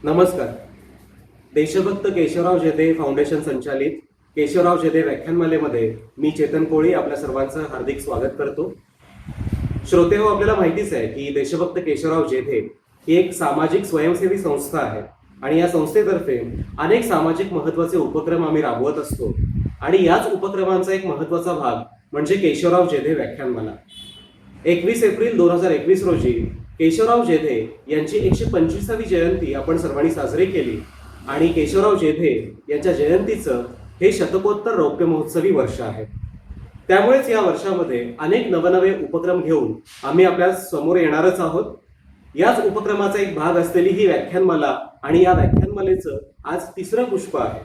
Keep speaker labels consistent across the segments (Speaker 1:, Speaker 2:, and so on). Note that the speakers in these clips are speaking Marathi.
Speaker 1: नमस्कार. देशभक्त केशवराव जेधे फाउंडेशन संचालित केशवराव जेधे व्याख्यानमालेमध्ये मी चेतन कोळी आपल्या सर्वांचं हार्दिक स्वागत करतो. श्रोते हो, आपल्याला माहितीच आहे की देशभक्त केशवराव जेधे ही एक सामाजिक स्वयंसेवी संस्था आहे आणि या संस्थेतर्फे अनेक सामाजिक महत्त्वाचे उपक्रम आम्ही राबवत असतो आणि याच उपक्रमांचा एक महत्त्वाचा भाग म्हणजे केशवराव जेधे व्याख्यानमाला. 21 एप्रिल 2021 रोजी केशवराव जेधे यांची 125वी जयंती आपण सर्वांनी साजरी केली आणि केशवराव जेधे यांच्या जयंतीचं हे शतकोत्तर रौप्य महोत्सवी वर्ष आहे. त्यामुळेच या वर्षामध्ये अनेक नवनवे उपक्रम घेऊन आम्ही आपल्या समोर येणारच आहोत. याच उपक्रमाचा एक भाग असलेली ही व्याख्यानमाला आणि या व्याख्यानमालेचं आज तिसरं पुष्प आहे.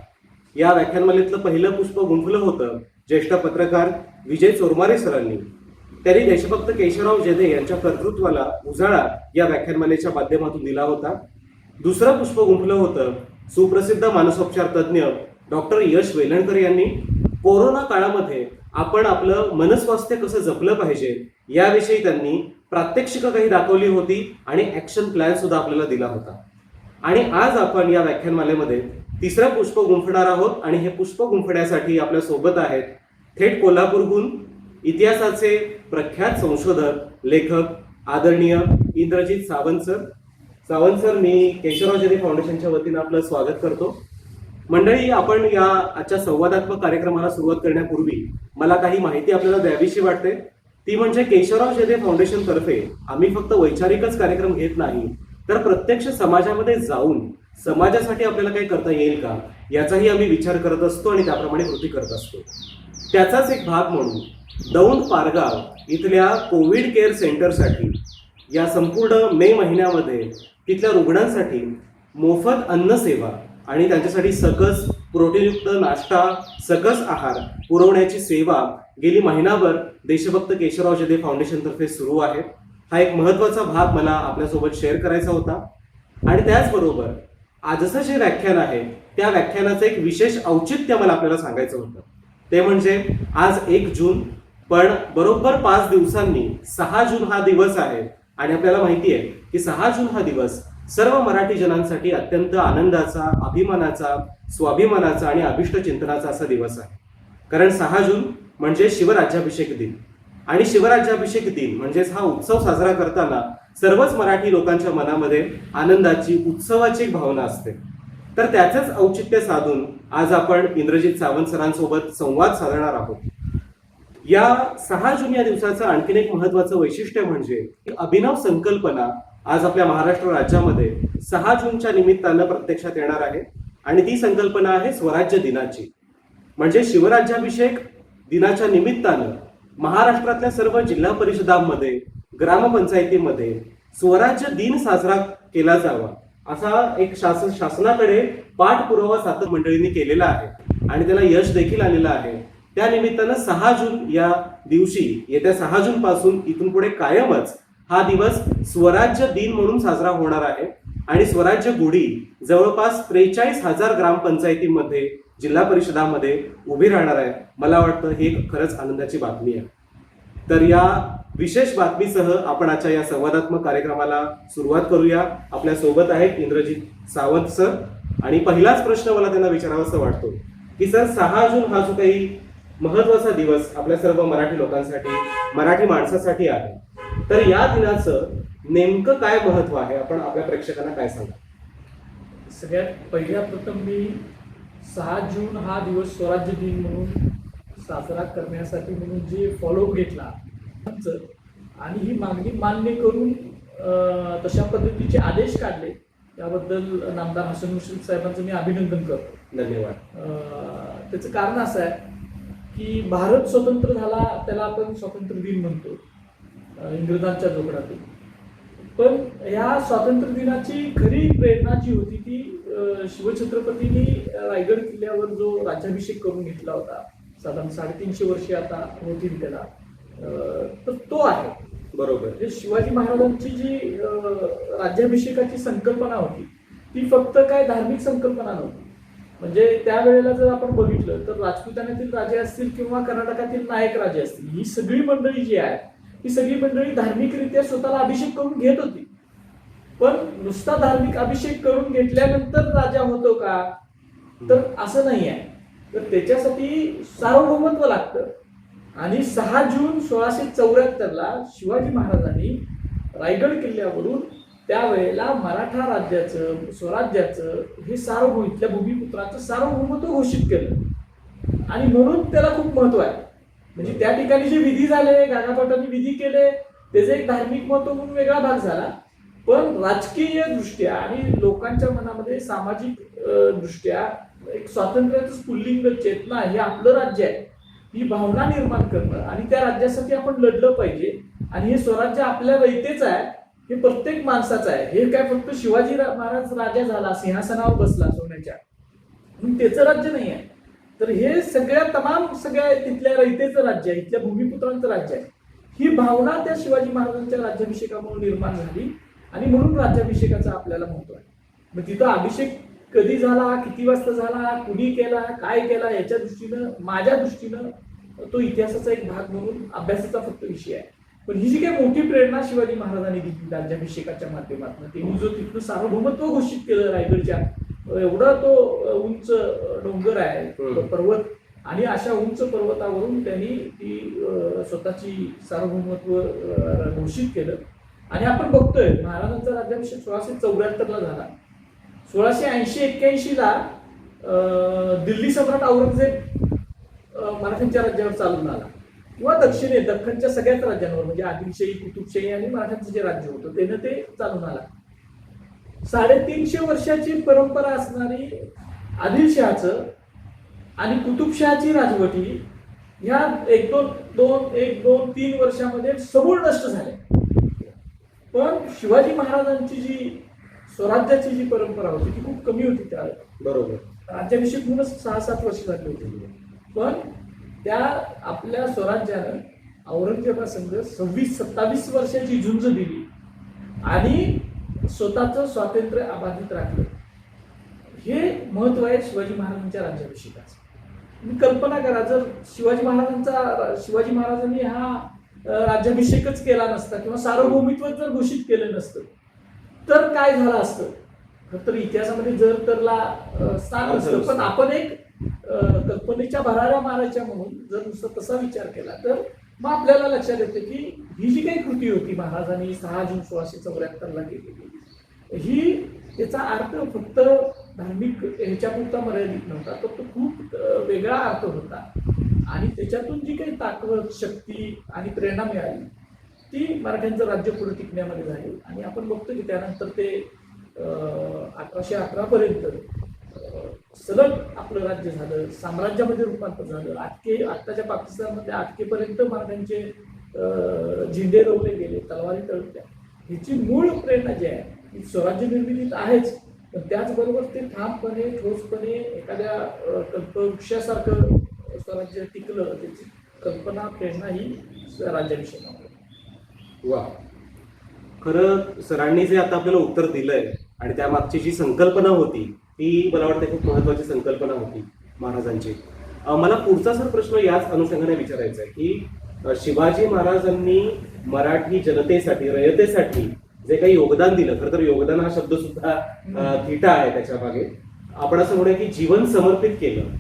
Speaker 1: या व्याख्यानमालेतलं पहिलं पुष्प गुंफलं होतं ज्येष्ठ पत्रकार विजय चोरमारे सरांनी. त्यांनी देशभक्त केशवराव जेधे यांच्या कर्तृत्वाला उजाळा या व्याख्यानमालेच्या माध्यमातून दिला होता. दुसरं पुष्प गुंफलं होतं सुप्रसिद्ध मानसोपचार तज्ज्ञ डॉक्टर यश वेलणकर यांनी. कोरोना काळामध्ये आपण आपलं मनस्वास्थ्य कसं जपलं पाहिजे याविषयी त्यांनी प्रात्यक्षिकं काही दाखवली होती आणि ऍक्शन प्लॅन सुद्धा आपल्याला दिला होता. आणि आज आपण या व्याख्यानमालेमध्ये तिसरं पुष्प गुंफणार आहोत आणि हे पुष्प गुंफण्यासाठी आपल्या सोबत आहेत थेट कोल्हापूरहून इतिहासाचे प्रख्यात संशोधक लेखक आदरणीय इंद्रजित सावंत सर. सावंत सर, मी केशवराव जेधे फाउंडेशनच्या वतीनं आपलं स्वागत करतो. मंडळी, आपण या आजच्या संवादात्मक कार्यक्रमाला सुरुवात करण्यापूर्वी मला काही माहिती आपल्याला द्यावीशी वाटते. ती म्हणजे केशवराव जेधे फाउंडेशन तर्फे आम्ही फक्त वैचारिकच कार्यक्रम घेत नाही, तर प्रत्यक्ष समाजामध्ये जाऊन समाजासाठी आपल्याला काही करता येईल का याचाही आम्ही विचार करत असतो आणि त्याप्रमाणे कृती करत असतो. त्याचाच एक भाग म्हणून दौंड पारगाव इथल्या कोविड केअर सेंटरसाठी या संपूर्ण मे महिन्यामध्ये तिथल्या रुग्णांसाठी मोफत अन्न सेवा आणि त्यांच्यासाठी सकस प्रोटीनयुक्त नाश्ता, सकस आहार पुरवण्याची सेवा गेली महिनाभर देशभक्त केशवराव जेधे फाउंडेशन तर्फे सुरू आहे. हा एक महत्त्वाचा भाग मला आपल्यासोबत शेअर करायचा होता. आणि त्याचबरोबर आजचं जे व्याख्यान आहे त्या व्याख्यानाचं एक विशेष औचित्य मला आपल्याला सांगायचं होतं. ते म्हणजे आज 1 जून, पण बरोबर 5 दिवसांनी 6 जून हा दिवस आहे. आणि आपल्याला माहिती आहे की 6 जून हा दिवस सर्व मराठी जनांसाठी अत्यंत आनंदाचा, अभिमानाचा, स्वाभिमानाचा आणि अभिष्ट चिंतनाचा असा दिवस आहे. कारण 6 जून म्हणजे शिवराज्याभिषेक दिन आणि शिवराज्याभिषेक दिन म्हणजेच हा उत्सव साजरा करताना सर्वच मराठी लोकांच्या मनामध्ये आनंदाची, उत्सवाची एक भावना असते. तर त्याचंच औचित्य साधून आज आपण इंद्रजित सावंत सरांसोबत संवाद साधणार आहोत. या 6 जून या दिवसाचं आणखीन एक महत्त्वाचं वैशिष्ट्य म्हणजे की अभिनव संकल्पना आज आपल्या महाराष्ट्र राज्यामध्ये 6 जूनच्या निमित्तानं प्रत्यक्षात येणार आहे. आणि ती संकल्पना आहे स्वराज्य दिनाची. म्हणजे शिवराज्याभिषेक दिनाच्या निमित्तानं महाराष्ट्रातल्या सर्व जिल्हा परिषदांमध्ये, ग्रामपंचायतीमध्ये स्वराज्य दिन साजरा केला जावा असा एक शासनाकडे पाठपुरावा सातत्य मंडळींनी केलेला आहे आणि त्याला यश देखील आलेलं आहे. त्या निमित्तानं 6 जून या दिवशी, येत्या 6 जून पासून इथून पुढे कायमच हा दिवस स्वराज्य दिन म्हणून साजरा होणार आहे. आणि स्वराज्य गुढी जवळपास 43,000 ग्रामपंचायतीमध्ये, जिल्हा परिषदामध्ये उभी राहणार आहे. मला वाटतं ही एक खरंच आनंदाची बातमी आहे. तर या विशेष बातमीसह आपण आजच्या या संवादात्मक कार्यक्रमाला सुरुवात करूया. आपल्या सोबत आहेत इंद्रजित सावंत सर. आणि पहिलाच प्रश्न मला त्यांना विचारावासा वाटतो की सर, 6 जून हा जो काही महत्वाचा दिवस आपल्या सर्व मराठी लोकांसाठी, मराठी माणसासाठी आहे, तर या दिनाचं नेमकं काय महत्व आहे, आपण आपल्या प्रेक्षकांना काय सांगा?
Speaker 2: सगळ्यात पहिल्या प्रथम मी 6 जून हा दिवस स्वराज्य दिन म्हणून साजरा करण्यासाठी म्हणून जे फॉलोअप घेतला आणि ही मागणी मान्य करून तशा पद्धतीचे आदेश काढले त्याबद्दल नामदार हसन मुश्रीफ साहेबांचं मी अभिनंदन करतो.
Speaker 1: धन्यवाद.
Speaker 2: त्याचं कारण असं आहे की भारत स्वतंत्र झाला, त्याला आपण स्वातंत्र्य दिन म्हणतो इंग्रजांच्या जोगडातून. पण ह्या स्वातंत्र्य दिनाची खरी प्रेरणा जी होती ती शिवछत्रपतींनी रायगड किल्ल्यावर जो राज्याभिषेक करून घेतला होता, साधारण 350 वर्षे आता होतील त्याला, तर तो आहे.
Speaker 1: बरोबर.
Speaker 2: शिवाजी महाराजांची जी राज्याभिषेकाची संकल्पना होती ती फक्त काय धार्मिक संकल्पना नव्हती. म्हणजे त्यावेळेला जर आपण बघितलं तर राजपुतान्यातील राजे असतील किंवा कर्नाटकातील नायक राजे असतील, ही सगळी मंडळी जी आहे ही सगळी मंडळी धार्मिकरित्या स्वतःला अभिषेक करून घेत होती. पण नुसता धार्मिक अभिषेक करून घेतल्यानंतर राजा होतो का, तर असं नाही आहे. तर त्याच्यासाठी सार्वभौमत्व लागतं. आणि 6 जून 1674ला शिवाजी महाराजांनी रायगड किल्ल्यावरून त्यावेळेला मराठा राज्याचं स्वराज्याचं हे इथल्या भूमिपुत्राचं सार्वभौमत्व घोषित केलं. आणि म्हणून त्याला खूप महत्व आहे. म्हणजे त्या ठिकाणी जे विधी झाले, गागाभट्टांनी विधी केले, त्याचे एक धार्मिक महत्व म्हणून वेगळा भाग झाला. पण राजकीय दृष्ट्या आणि लोकांच्या मनामध्ये सामाजिक दृष्ट्या एक स्वातंत्र्याचं स्फुल्लिंग चेतना, हे आपलं राज्य आहे ही भावना निर्माण करणं आणि त्या राज्यासाठी आपण लढलं पाहिजे. आणि हे स्वराज्य आपल्या रयतेच आहे, हे प्रत्येक माणसाचं आहे. हे काय फक्त शिवाजी महाराज राजा झाला, सिंहासनावर बसला सोन्याच्या, म्हणून त्याचं राज्य नाही आहे. तर हे सगळ्या तिथल्या रयतेचं राज्य आहे, इथल्या भूमिपुत्रांचं राज्य आहे. ही भावना त्या शिवाजी महाराजांच्या राज्याभिषेकामुळे निर्माण झाली आणि म्हणून राज्याभिषेकाचं आपल्याला महत्व आहे. मग तिथं अभिषेक कधी झाला, किती वाजता झाला, कुणी केला, काय केला, याच्या दृष्टीनं माझ्या दृष्टीनं तो इतिहासाचा एक भाग म्हणून अभ्यासाचा फक्त विषय आहे. पण ही जी काही मोठी प्रेरणा शिवाजी महाराजांनी दिली राज्याभिषेकाच्या माध्यमातून, त्यांनी जो तिथलं सार्वभौमत्व घोषित केलं रायगडच्या, एवढा तो उंच डोंगर आहे पर्वत, आणि अशा उंच पर्वतावरून त्यांनी ती स्वतःची सार्वभौमत्व घोषित केलं. आणि आपण बघतोय महाराजांचा राज्याभिषेक 1674ला झाला. 1680-81ला दिल्ली सम्राट औरंगजेब मराठ्यांच्या राज्यावर चालून आला, किंवा दख्खनच्या सगळ्याच राज्यांवर, म्हणजे आदिलशाही, कुतुबशाही आणि मराठ्यांचं जे राज्य होतं त्यानं ते चालून आला. 350 वर्षाची परंपरा असणारी आदिलशहाचं आणि कुतुबशहाची राजवटी ह्या 1-2-3 वर्षामध्ये समूळ नष्ट झाल्या. पण शिवाजी महाराजांची जी स्वराज्याची जी परंपरा होती ती खूप कमी होती त्यावेळेला.
Speaker 1: बरोबर.
Speaker 2: राज्याभिषेक म्हणूनच 6-7 वर्ष झाली होती. पण त्या आपल्या स्वराज्यानं औरंगजेबासंग 26-27 वर्षाची झुंज दिली आणि स्वतःचं स्वातंत्र्य अबाधित राखलं. हे महत्व आहे शिवाजी महाराजांच्या राज्याभिषेकाचं. तुम्ही कल्पना करा, जर शिवाजी महाराजांनी हा राज्याभिषेकच केला नसता किंवा सार्वभौमित्व जर घोषित केलं नसतं तर काय झालं असतं. तर इतिहासामध्ये जर तरला स्थान नसतं. पण आपण एक कल्पनेच्या भराऱ्या मारायच्या म्हणून जर नुसतं तसा विचार केला तर मग आपल्याला लक्षात येतं की ही जी काही कृती होती महाराजांनी 6 जून 1674ला केलेली, ही त्याचा अर्थ फक्त धार्मिक ह्याच्यापुरता मर्यादित नव्हता, तर तो खूप वेगळा अर्थ होता. आणि त्याच्यातून जी काही ताकद, शक्ती आणि प्रेरणा मिळाली ती मराठ्यांचं राज्य पुढे टिकण्यामध्ये झाली. आणि आपण बघतो की त्यानंतर ते 1811 पर्यंत सलग आपलं राज्य झालं, साम्राज्यामध्ये रूपांतर झालं. आत्ताच्या पाकिस्तानमध्ये अटकेपर्यंत मराठ्यांचे झेंडे रोवले गेले, तलवारी तळल्या. ह्याची मूळ प्रेरणा जी आहे ती स्वराज्य निर्मितीत आहेच, पण त्याचबरोबर ते ठामपणे, ठोसपणे एखाद्या कल्पवृक्षासारखं स्वराज्य टिकलं, त्याची कल्पना, प्रेरणा ही राज्याभिषेकामुळे.
Speaker 1: वा, खरं सरांनी जे आता आपल्याला उत्तर दिलंय आणि त्यामागची जी संकल्पना होती ती मला वाटतं खूप महत्वाची संकल्पना होती महाराजांची. मला पुढचा सर प्रश्न याच अनुषंगाने विचारायचा आहे की शिवाजी महाराजांनी मराठी जनतेसाठी, रयतेसाठी जे काही योगदान दिलं, खरं तर योगदान हा शब्द सुद्धा थिटा आहे त्याच्या मागे, आपण असं म्हणूया की जीवन समर्पित केलं.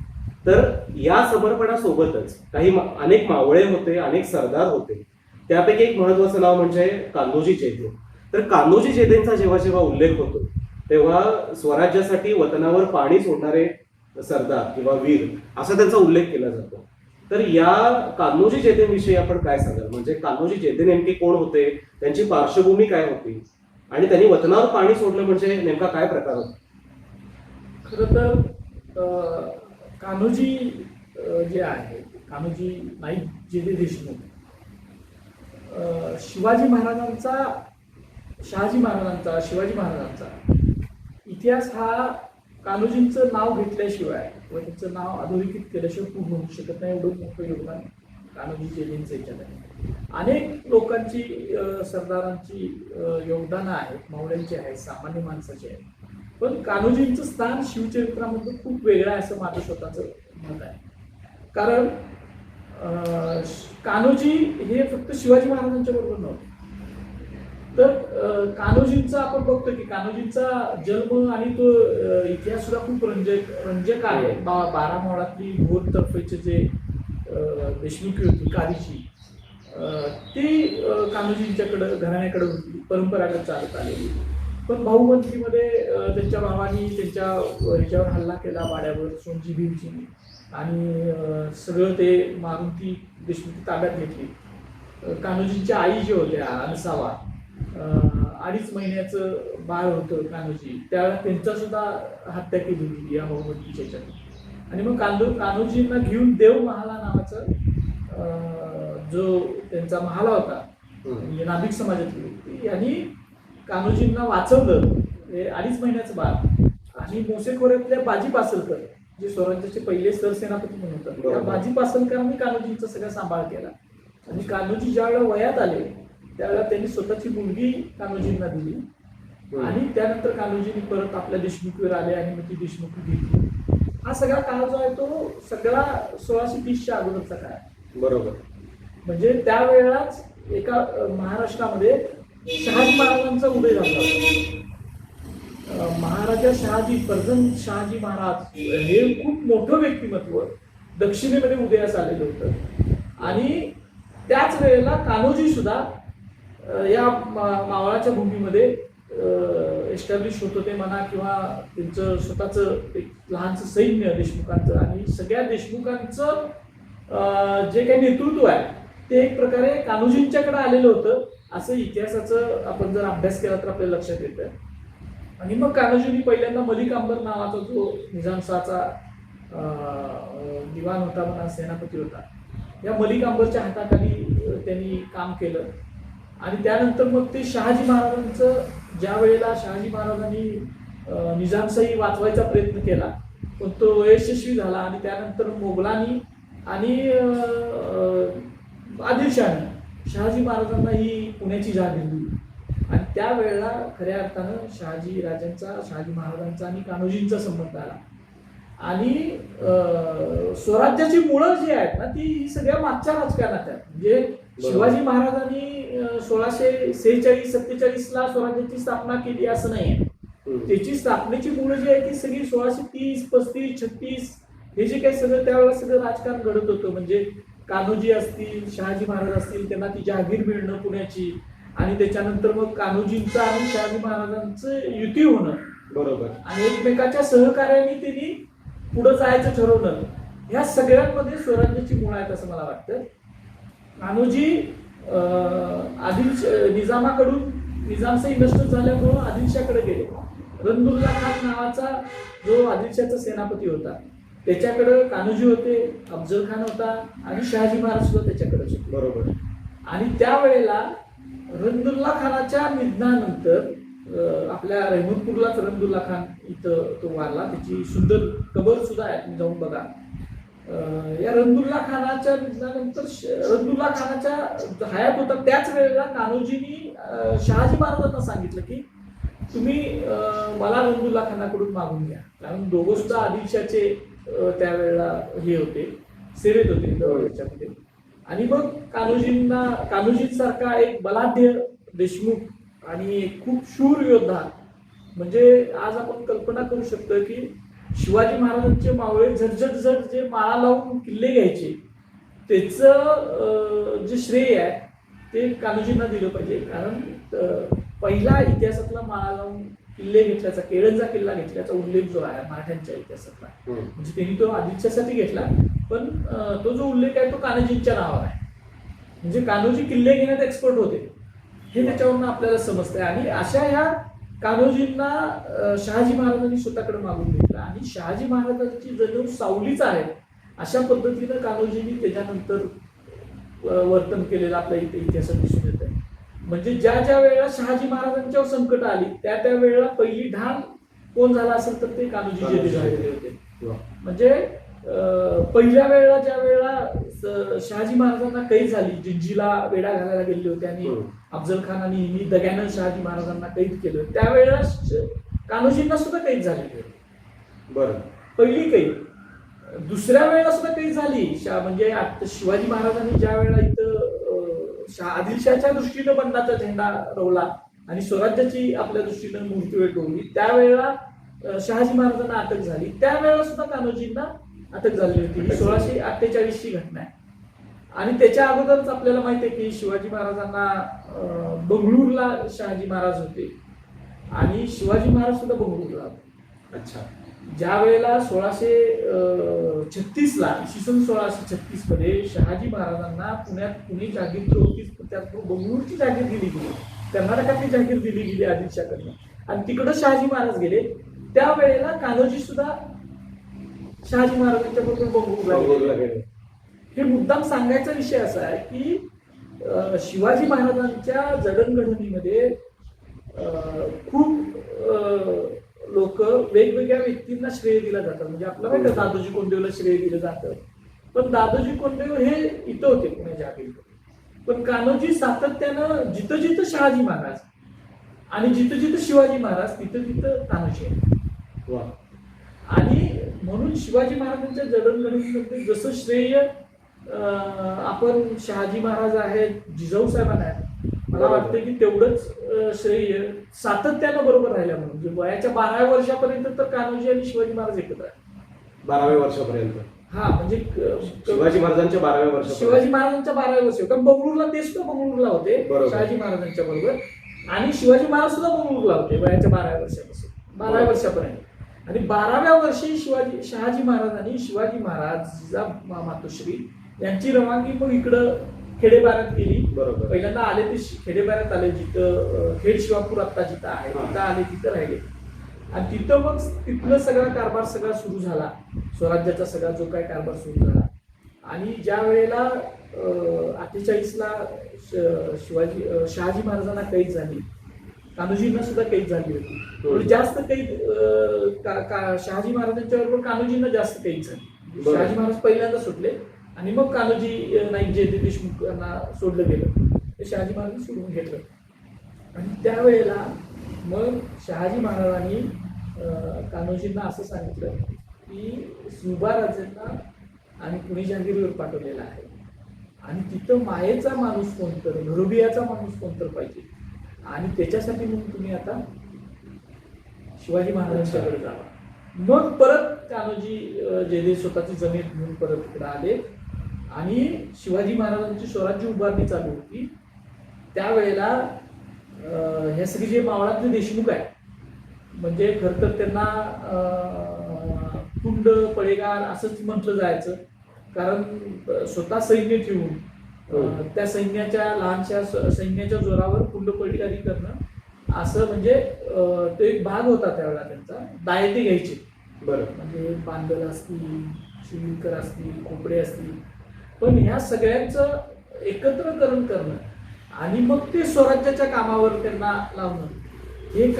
Speaker 1: तर या समर्पणासोबतच अनेक मावळे होते, अनेक सरदार होते. त्यापैकी एक महत्वाचं नाव म्हणजे कान्होजी जेधे. तर कान्होजी जेधेंचा जेव्हा जेव्हा उल्लेख होतो तेव्हा स्वराज्यासाठी वतनावर पाणी सोडणारे सरदार किंवा वीर असा त्यांचा उल्लेख केला जातो. तर या कान्होजी जेधेंविषयी आपण काय सांगाल? म्हणजे कान्होजी जेधे नेमके कोण होते, त्यांची पार्श्वभूमी काय होती आणि त्यांनी वतनावर पाणी सोडलं म्हणजे नेमका काय प्रकार होता?
Speaker 2: खरं तर कान्होजी जे आहे, कान्होजी नाईक जेधे देशमुख, शिवाजी महाराजांचा इतिहास हा कान्होजींचं नाव घेतल्याशिवाय किंवा त्यांचं नाव अधोरेखित केल्याशिवाय पूर्ण होऊ शकत नाही. एवढं मोठं योगदान कान्होजी जेधेंचं याच्यात आहे. अनेक लोकांची, सरदारांची योगदानं आहेत, मावळ्यांची आहेत, सामान्य माणसाची आहेत. पण कान्होजींचं स्थान शिवचरित्रामध्ये खूप वेगळं आहे असं माझं स्वतःचं मत आहे. कारण कान्होजी हे फक्त शिवाजी महाराजांच्या बरोबर नव्हते, तर कान्होजींचा आपण बघतो की कान्होजींचा जन्म आणि तो इतिहास सुद्धा खूप रंजक आहे. बारामोळातली भोर तर्फेचे जे देशमुखी होती कारीची, ती कान्होजींच्याकडं घराण्याकडे होती, परंपरागत चालत आलेली. पण भाऊबंदीमध्ये त्यांच्या भावानी त्यांच्या ह्याच्यावर हल्ला केला, वाड्यावर सोनची भीमची, आणि सगळं ते मारून ती देशमुखी ताब्यात घेतली. कान्होजींच्या आई जे होत्या अनसावा, 2.5 महिन्याचं बाळ होतं कान्होजी, त्यावेळेला त्यांचा सुद्धा हत्या केली होती या भाऊबंदीच्या ह्याच्यात. आणि मग कान्होजींना घेऊन देव महाला नावाचा जो त्यांचा महाला होता, म्हणजे नाभिक समाजातली व्यक्ती, यांनी कान्होजींना वाचवलं. 2.5 महिन्याचं बाळ. आणि मोसेखोऱ्यातल्या बाजी पासलकर, जे स्वराज्याचे पहिले सरसेनापती म्हणून होतात, त्या बाजी पासलकरांनी कान्होजींचा सगळा सांभाळ केला. आणि कान्होजी ज्यावेळेला वयात आले त्यावेळेला त्यांनी स्वतःची मुलगी कान्होजींना दिली. आणि त्यानंतर कान्होजींनी परत आपल्या देशमुखीवर आले आणि मग ती देशमुखी घेतली. हा सगळा काळ जो आहे तो सगळा 1630च्या अगोदरचा काळ आहे.
Speaker 1: बरोबर.
Speaker 2: म्हणजे त्यावेळेलाच एका महाराष्ट्रामध्ये शहाजी महाराजांचा उदय झाला होता. महाराजा शहाजी, परजन शहाजी महाराज हे खूप मोठं व्यक्तिमत्व दक्षिणेमध्ये उदयास आलेलं होतं. आणि त्याच वेळेला कान्होजी सुद्धा या मावळाच्या भूमीमध्ये एस्टॅब्लिश होत होते म्हणा, किंवा त्यांचं स्वतःचं एक लहानचं सैन्य देशमुखांचं, आणि सगळ्या देशमुखांचं जे काही नेतृत्व आहे ते एक प्रकारे कान्होजींच्याकडे आलेलं होतं, असं इतिहासाचं आपण जर अभ्यास केला तर आपल्याला लक्षात येतं. आणि मग कान्होजींनी पहिल्यांदा मलिक अंबर नावाचा जो निजामशाहचा दिवाण होता म्हणा, सेनापती होता, या मलिक अंबरच्या हाताखाली त्यांनी काम केलं. आणि त्यानंतर मग ते शहाजी महाराजांचं, ज्या वेळेला शहाजी महाराजांनी निजामशाही वाचवायचा प्रयत्न केला पण तो यशस्वी झाला, आणि त्यानंतर मोगलांनी आणि आदिलशहाने शहाजी महाराजांना ही पुण्याची जागीर दिली. आणि त्यावेळेला खऱ्या अर्थानं शहाजी राजांचा, शहाजी महाराजांचा आणि कान्होजींचा संबंध आला. आणि स्वराज्याची मुळं जी आहेत ना, ती ही सगळ्या मागच्या राजकारणात आहेत. म्हणजे शिवाजी महाराजांनी 1646-47ला स्वराज्याची स्थापना केली असं नाही. त्याची स्थापनेची मुलं जी आहे ती सगळी 1630, 35, 36 हे जे काही सगळं त्यावेळेला सगळं राजकारण घडत होतं. म्हणजे कान्होजी असतील, शहाजी महाराज असतील, त्यांना ती जहागीर मिळणं पुण्याची, आणि त्याच्यानंतर मग कान्होजींचं आणि शहाजी महाराजांचं युती होणं,
Speaker 1: बरोबर, आणि
Speaker 2: एकमेकाच्या सहकार्याने त्यांनी पुढे जायचं ठरवणं, ह्या सगळ्यांमध्ये स्वराज्याची मुळं आहेत असं मला वाटतं. कान्होजी निजामाकडून, निजामशाही नष्ट झाल्यामुळं आदिलशाकडे गेले. रंदुल्ला खान नावाचा जो आदिलशाचा सेनापती होता त्याच्याकडे कान्होजी होते, अफजल खान होता, आणि शहाजी महाराज सुद्धा त्याच्याकडेच होते.
Speaker 1: बरोबर.
Speaker 2: आणि त्यावेळेला रंदुल्ला खानाच्या निधनानंतर आपल्या रहमतपूरलाच रंदुल्ला खान इथं तो वारला, त्याची सुंदर कबर सुद्धा आहे, तुम्ही जाऊन बघा. या रंदुल्ला खानाच्या निधनानंतर रंदुल्ला खानाच्या हयात होता त्याच वेळेला कान्होजींनी शहाजी महाराजांना सांगितलं की तुम्ही मला रंदुल्ला खानाकडून मागून घ्या, कारण दोघं सुद्धा आदिलशाचे त्यावेळेला हे होते, सेवेत होते याच्यामध्ये. आणि मग कान्होजींसारखा एक बलाढ्य देशमुख आणि खूप शूर योद्धा, म्हणजे आज आपण कल्पना करू शकतो की शिवाजी महाराजांचे मावळे झटझट जे माळा लावून किल्ले घ्यायचे, त्याचं जे श्रेय आहे ते कान्होजींना दिलं पाहिजे. कारण पहिला इतिहासातला माळा लावून किल्ले घेतल्याचा, केळंजा किल्ला घेतल्याचा उल्लेख जो आहे मराठ्यांच्या इतिहासातला, म्हणजे त्यांनी तो आदिलशासाठी घेतला, पण तो जो उल्लेख आहे तो कान्होजींच्या नावावर आहे. म्हणजे कान्होजी किल्ले घेण्यात एक्सपर्ट होते हे त्याच्यावरून आपल्याला समजतंय. आणि अशा ह्या कान्होजींना शहाजी महाराजांनी स्वतःकडे मागून घेतला, आणि शहाजी महाराजांची जणू सावलीच आहे अशा पद्धतीनं कान्होजींनी त्याच्यानंतर वर्तन केलेलं आपल्या इथे इतिहासात दिसून येत आहे. म्हणजे ज्या ज्या वेळेला शहाजी महाराजांच्यावर संकट आली त्या वेळेला पहिली ढाल कोण झाला असेल तर ते कान्होजी जेथे झालेले होते. म्हणजे पहिल्या वेळेला ज्या वेळेला शहाजी महाराजांना कैद झाली, जिंजीला वेढा घालायला गेले होते आणि अफजल खान आणि हिंदी दग्यानं शहाजी महाराजांना कैद केलं, त्यावेळेला कान्होजींना सुद्धा कैद झालेली होती.
Speaker 1: बरं,
Speaker 2: पहिली कैद. दुसऱ्या वेळेला सुद्धा कैद झाली, म्हणजे शिवाजी महाराजांनी ज्या वेळेला इथं आदिलशाच्या दृष्टीनं बंडाचा झेंडा रोवला आणि स्वराज्याची आपल्या दृष्टीनं मूर्तीवेळ रोवली, त्यावेळेला शहाजी महाराजांना अटक झाली. त्यावेळेला सुद्धा कान्होजींना अटक झाली होती. ही 1648 ची घटना आहे. आणि त्याच्या अगोदरच आपल्याला माहिती आहे की शिवाजी महाराजांना बंगळूरला शहाजी महाराज होते आणि शिवाजी महाराज सुद्धा बंगळूरला होते.
Speaker 1: अच्छा.
Speaker 2: ज्या वेळेला 1636 ला इसवी सन 1636 मध्ये शहाजी महाराजांना पुणे जागीर होतीच, त्यात बंगळूरची जागीर दिली गेली, कर्नाटकातली जागीर दिली गेली आदिलशाकडनं आणि तिकडं शहाजी महाराज गेले. त्यावेळेला कान्होजी सुद्धा शहाजी महाराजांच्या बरोबर बंगळूरला गेले. हे मुद्दाम सांगायचा विषय असा आहे की शिवाजी महाराजांच्या जडणघडणीमध्ये खूप लोक वेगवेगळ्या व्यक्तींना श्रेय दिलं जातं. म्हणजे आपलं माहिती दादोजी कोंडदेवला श्रेय दिलं जातं, पण दादोजी कोंडदेव हे इथं होते पुणे जागीर. पण कान्होजी सातत्यानं जिथं जिथं शहाजी महाराज आणि जिथं जिथं शिवाजी महाराज तिथं तिथं कान्होजी आहे. आणि म्हणून शिवाजी महाराजांच्या जडणघडणीमध्ये जसं श्रेय आपण शहाजी महाराज आहेत, जिजाऊ साहेबांना आहेत, मला वाटतं की तेवढंच श्रेय सातत्यानं बरोबर राहिल्या. म्हणजे वयाच्या 12व्या वर्षापर्यंत तर कान्होजी आणि शिवाजी महाराज एकत्र आहेत.
Speaker 1: 12व्या वर्षापर्यंत.
Speaker 2: हा म्हणजे
Speaker 1: शिवाजी महाराजांच्या 12व्या वर्ष.
Speaker 2: शिवाजी महाराजांच्या 12व्या वर्षी, कारण बंगळूरला ते सुद्धा बंगळूरला होते शहाजी महाराजांच्या बरोबर, आणि शिवाजी महाराज सुद्धा बंगळूरला होते वयाच्या 12व्या वर्षापासून 12व्या वर्षापर्यंत. आणि 12व्या वर्षी शहाजी महाराज आणि शिवाजी महाराज जिजा मातोश्री यांची रवानगी मग इकडं खेडेबाऱ्यात केली.
Speaker 1: बरोबर.
Speaker 2: पहिल्यांदा आले ते खेडेबाऱ्यात आले, जिथं खेड शिवापूर आता जिथं आहे तिथं आले, तिथं राहिले आणि तिथं मग तिथलं सगळा कारभार सगळा सुरू झाला. स्वराज्याचा सगळा जो काय कारभार सुरू झाला. आणि ज्या वेळेला 48 ला शहाजी महाराजांना कैद झाली, कान्होजींना सुद्धा कैद झाली होती. थोडी जास्त कैद शहाजी महाराजांच्या बरोबर कान्होजींना जास्त कैद झाली. शहाजी महाराज पहिल्यांदा सुटले आणि मग कान्होजी नाईक जयदेव देशमुख यांना सोडलं गेलं, ते शहाजी महाराजांनी सोडून घेतलं. आणि त्यावेळेला मग शहाजी महाराजांनी कान्होजींना असं सांगितलं की सुभाराजांना आणि पुणे जहांगीरवर पाठवलेला आहे आणि तिथं मायेचा माणूस कोणतर, घरोबियाचा माणूस कोणतर पाहिजे आणि त्याच्यासाठी मग तुम्ही आता शिवाजी महाराजांच्याकडे जावा. मग परत कान्होजी जयदेव स्वतःची जमीन घेऊन परत इकडे आले आणि शिवाजी महाराजांची स्वराज्य उभारणी चालू होती. त्यावेळेला हे सगळे जे मावळातले देशमुख आहेत, म्हणजे खरं तर त्यांना कुंड पळेगार असंच म्हटलं जायचं, कारण स्वतः सैन्य ठेवून त्या सैन्याच्या लहानशा सैन्याच्या जोरावर कुंड पळेगारी करणं असं म्हणजे तो एक भाग होता त्यावेळेला त्यांचा. दायते घ्यायचे.
Speaker 1: बरं.
Speaker 2: म्हणजे बांदल असतील, शिवकर असतील, खोपडे असतील, पण ह्या सगळ्यांचं एकत्रीकरण करणं आणि मग ते स्वराज्याच्या कामावर त्यांना लावणं, हे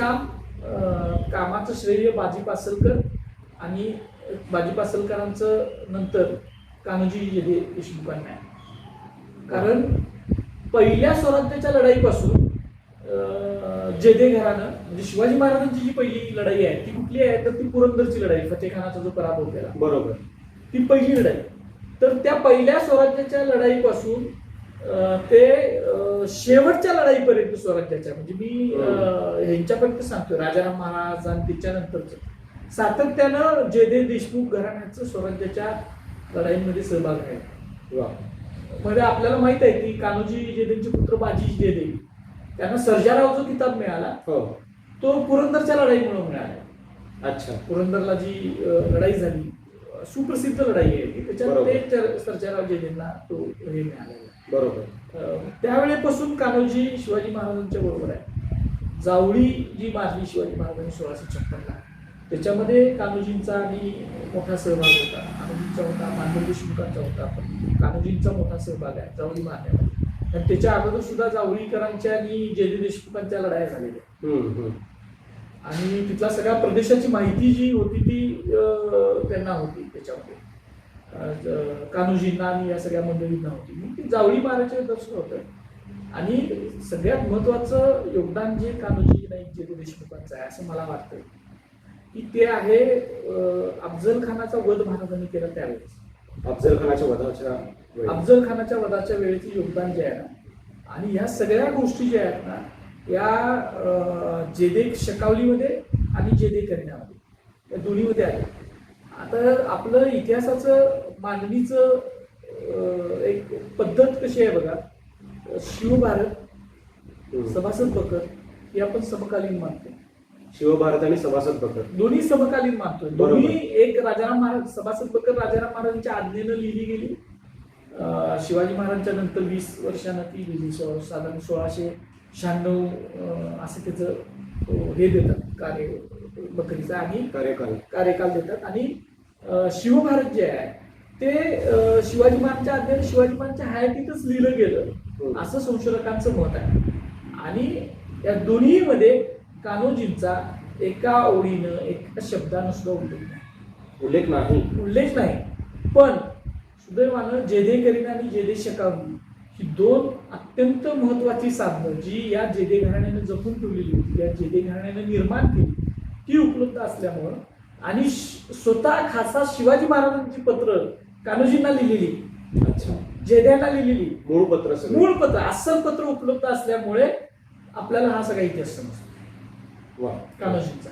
Speaker 2: कामाचं श्रेय बाजी पासलकर आणि बाजी पासलकरांचं नंतर कान्होजी जयदेव देशमुखांना आहे. कारण पहिल्या स्वराज्याच्या लढाईपासून जयदेव घराणं म्हणजे शिवाजी महाराजांची जी पहिली लढाई आहे ती कुठली आहे तर ती पुरंदरची लढाई, फतेखानाचा जो पराभव केला, बरोबर, ती पहिली लढाई. तर त्या पहिल्या स्वराज्याच्या लढाईपासून ते शेवटच्या लढाईपर्यंत स्वराज्याच्या, म्हणजे मी ह्यांच्यापर्यंत सांगतोय राजाराम महाराज आणि त्याच्यानंतरच सातत्यानं जयदेव देशमुख घराण्याचं स्वराज्याच्या लढाईमध्ये सहभाग आहे. म्हणजे आपल्याला माहित आहे की कान्होजी जयदेवचे पुत्र बाजी जयदेव त्यांना सर्जाराव जो किताब मिळाला तो पुरंदरच्या लढाईमुळे मिळाला. अच्छा. पुरंदरला जी लढाई झाली, सुप्रसिद्ध लढाई आहे की त्याच्यामध्ये सर्जाराव जयदेवला तो हे मिळालेला. बरोबर. त्यावेळेपासून कान्होजी शिवाजी महाराजांच्या बरोबर आहे. जावळी जी मारली शिवाजी महाराजांनी 1656 त्याच्यामध्ये कान्होजींचा आणि मोठा सहभाग होता. कान्होजींचा होता, मांडव देशमुखांचा होता, पण कान्होजींचा मोठा सहभाग आहे जावळी मारण्यामध्ये. आणि त्याच्या अगोदर सुद्धा जावळीकरांच्या आणि जयदेव देशमुखांच्या लढाया झालेल्या आणि तिथला सगळ्या प्रदेशाची माहिती जी होती ती त्यांना होती. त्याच्यामध्ये कान्होजींना आणि या सगळ्या मंडळींना होती. मग ती जावळी मारायचे दर्शन होतं आणि सगळ्यात महत्वाचं योगदान जे कान्होजी नाईक जयदेव देशमुखांचं आहे असं मला वाटतं की ते आहे अफजल खानाचा वध महाराजांनी केला त्यावेळेस. अफजल खानाच्या वधाच्या वेळेचं योगदान जे आहे ना, आणि या सगळ्या गोष्टी ज्या आहेत ना या जेदे शकावलीमध्ये आणि जेदे करिण्यामध्ये या दोन्हीमध्ये आहे. आता आपलं इतिहासाचं मांडणीचं एक पद्धत कशी आहे बघा. शिवभारत सभासद बकर हे आपण समकालीन मानतो.
Speaker 1: शिवभारत आणि सभासद बकर
Speaker 2: दोन्ही समकालीन मानतो. दोन्ही एक राजाराम महाराज सभासद बकर राजाराम महाराजांच्या आज्ञेनं लिहिली गेली. शिवाजी महाराजांच्या नंतर 20 वर्षांना ती लिहिली. साधारण 1696 असं त्याचं हे देतात कार्य बकरीचा आणि कार्यकाल देतात. आणि शिवभारत जे आहे ते शिवाजी महाराजांच्या आज्ञेने शिवाजी महाराजांच्या हयातीतच लिहिलं गेलं असं संशोधकांचं मत आहे. आणि या दोन्हीमध्ये कान्होजींचा एका ओळीनं एका शब्दानं सुद्धा उल्लेख नाही. पण सुदैवानं जेदे करीना आणि जेदे शकावली ही दोन अत्यंत महत्वाची साधनं जी या जेदे घराण्याने जपून ठेवलेली होती, या जेदे घराण्याने निर्माण केली, ती उपलब्ध असल्यामुळं आणि स्वतः खासा शिवाजी महाराजांची पत्र कान्होजींना लिहिलेली, जेद्यांना लिहिलेली मूळ पत्र अस्सल पत्र उपलब्ध असल्यामुळे आपल्याला हा सगळा इतिहास समजतो कान्होजींचा.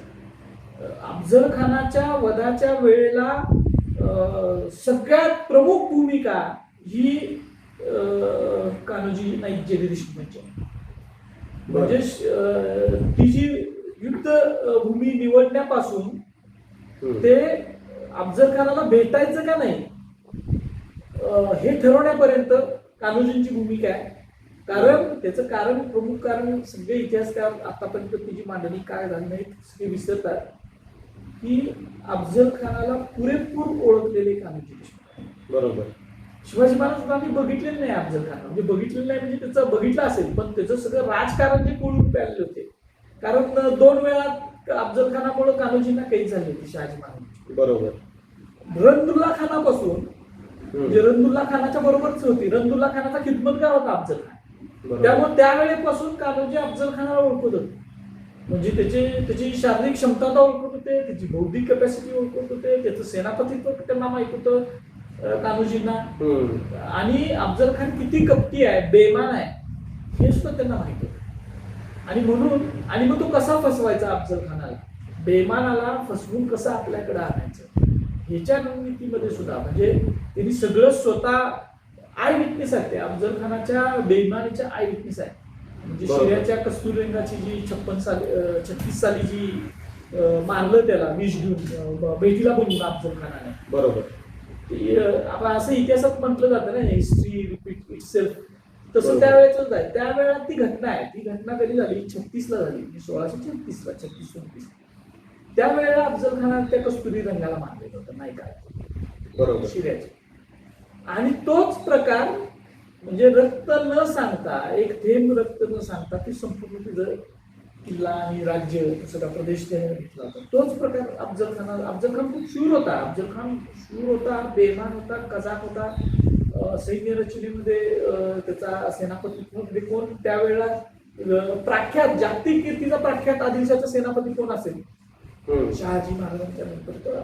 Speaker 2: अफजल खानाच्या वधाच्या वेळेला सगळ्यात प्रमुख भूमिका ही कान्होजी नाईक जेदे देशमुखांची. म्हणजे ती जी युद्ध भूमी निवडण्यापासून ते अफजल खानाला भेटायचं का नाही हे ठरवण्यापर्यंत कान्होजींची भूमिका आहे. कारण त्याचं कारण प्रमुख कारण सगळे इतिहासकार आतापर्यंत तिची मांडणी काय झाली नाही हे विसरतात की अफजल खानाला पुरेपूर ओळखलेले कान्होजी देशमुख.
Speaker 1: बरोबर.
Speaker 2: शिवाजी महाराज आम्ही बघितलेलं नाही अफजल खान, म्हणजे बघितलेलं नाही म्हणजे त्याचं बघितलं असेल पण त्याचं सगळं राजकारण जे कोळून प्याले होते. कारण 2 वेळा अफजल खानामुळे कान्होजींना कैद झाली होती शहाजी महाराज.
Speaker 1: बरोबर.
Speaker 2: रंदुल्ला खानापासून म्हणजे रंदुल्ला खानाच्या बरोबरच होती. रंदुल्ला खानाचा खिदमतगार होता अफजल खान. त्यामुळे त्यावेळेपासून कान्होजी अफजल खानाला ओळखत होते. म्हणजे त्याची शारीरिक क्षमता ओळखत होते, त्याची बौद्धिक कॅपॅसिटी ओळखत होते, त्याचं सेनापतित्व त्यांना माहित होतं कान्होजींना. आणि अफजल खान किती कपटी आहे, बेमान आहे हे सुद्धा त्यांना माहित होतं. आणि मग तो कसा फसवायचा अफजल खानाला, बेमानाला फसवून कसं आपल्याकडे आणायचं ह्याच्या रणनीतीमध्ये सुद्धा म्हणजे त्यांनी सगळं स्वतः आय विटनेस आहे. ते अफजल खानाच्या बेईमानीच्या आय विटनेस आहे. म्हणजे शिर्याच्या कस्तुररंगाची जी 36 साली जी मारलं त्याला विष घेऊन भेटीला बोलून अफजल खानाने.
Speaker 1: बरोबर.
Speaker 2: आपण असं इतिहासात म्हटलं जातं ना हिस्ट्री रिपीट इट सेल्फ, तसं त्यावेळेच आहे. त्यावेळेला ती घटना आहे. ती घटना कधी झाली 36 ला झाली, 1636 ला 36-29. त्यावेळेला अफजल खानाने त्या कस्तुरी रंगाला मारलेलं होतं नाही काय.
Speaker 1: बरोबर.
Speaker 2: शिर्याचे. आणि तोच प्रकार म्हणजे रक्त न सांगता एक थेंब रक्त न सांगता ती संपूर्ण तिथं किल्ला आणि राज्य सगळा प्रदेश त्याने घेतला होता. तोच प्रकार अफजल खान खूप शूर होता, बेमान होता, कजाक होता. सैन्य रचनेमध्ये त्याचा सेनापती कोण त्यावेळेला प्रख्यात जागतिक कीर्तीचा प्रख्यात आदिलशाचा सेनापती कोण असेल, शहाजी महाराजांच्या नंतर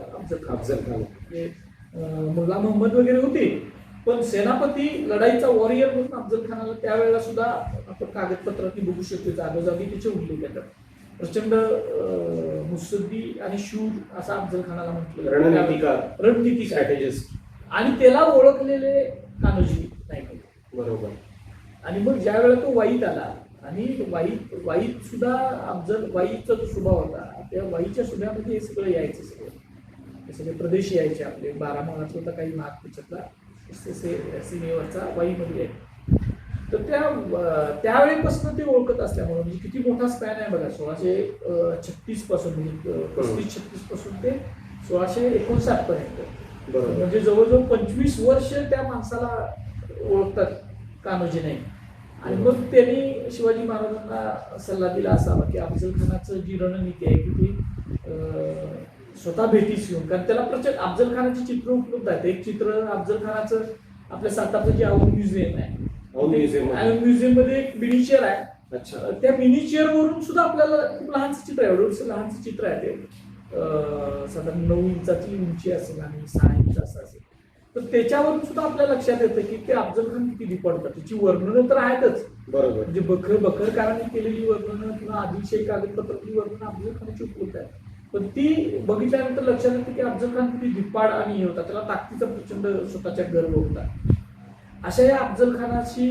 Speaker 2: अफजल खान. मुल्ला मोहम्मद वगैरे होते पण सेनापती लढाईचा वॉरियर म्हणून अफजल खानाला त्यावेळेला सुद्धा आपण कागदपत्रात बघू शकतो जागोजागी त्याचे उल्लेख येतात. प्रचंड मुत्सद्दी आणि शूर असा अफजल खानाला म्हटलं, रणनीतिकार स्ट्रॅटेजिस्ट. आणि त्याला ओळखलेले कान्होजी नाईक होते.
Speaker 1: बरोबर.
Speaker 2: आणि मग ज्या वेळेला तो वाईत आला आणि वाईत सुद्धा वाईचा जो सुभाव होता त्या वाईच्या सुभ्यामध्ये हे सगळं यायचं, हे सगळे प्रदेश यायचे आपले. बारामुळातला होता काही भाग त्याच्यातला सीमेवरचा वाईमध्ये आहे. तर त्यावेळेपासून ते ओळखत असल्यामुळे म्हणजे किती मोठा स्पॅन आहे बघा. 1636 पासून म्हणजे 35-36 पासून ते 1659 पर्यंत. म्हणजे जवळजवळ 25 वर्ष त्या माणसाला ओळखतात कान्होजी नाईक. आणि मग त्यांनी शिवाजी महाराजांना सल्ला दिला असावा की अफजल खानाचं जी रणनीती आहे की ती स्वतः भेटीस येऊन, कारण त्याला प्रचंड अफजल खानाची चित्र उपलब्ध आहेत. एक चित्र अफजल खानाचं आपल्या सातारचं जे औंध म्युझियम आहे, म्युझियम मध्ये एक मिनिचर आहे. त्या मिनिचर वरून सुद्धा आपल्याला खूप लहानचं चित्र आहे, एवढं लहानचं चित्र आहे ते. साधारण 9 इंचाची उंची असेल आणि 6 इंच असं असेल. तर त्याच्यावरून सुद्धा आपल्या लक्षात येतं की ते अफजल खान किती डिफॉल्ट करतो. त्याची वर्णनं तर आहेतच,
Speaker 1: बरोबर.
Speaker 2: म्हणजे बखरकारांनी केलेली वर्णनं किंवा आदिलशाही कागदपत्रातली वर्णनं अफजल खानाची उपलब्ध आहेत. पण ती बघितल्यानंतर लक्षात येतं की अफजल खान किती धिप्पाड आणि हे होता, त्याला ताकदीचा प्रचंड स्वतःच्या गर्व होता. अशा या अफजल खानाशी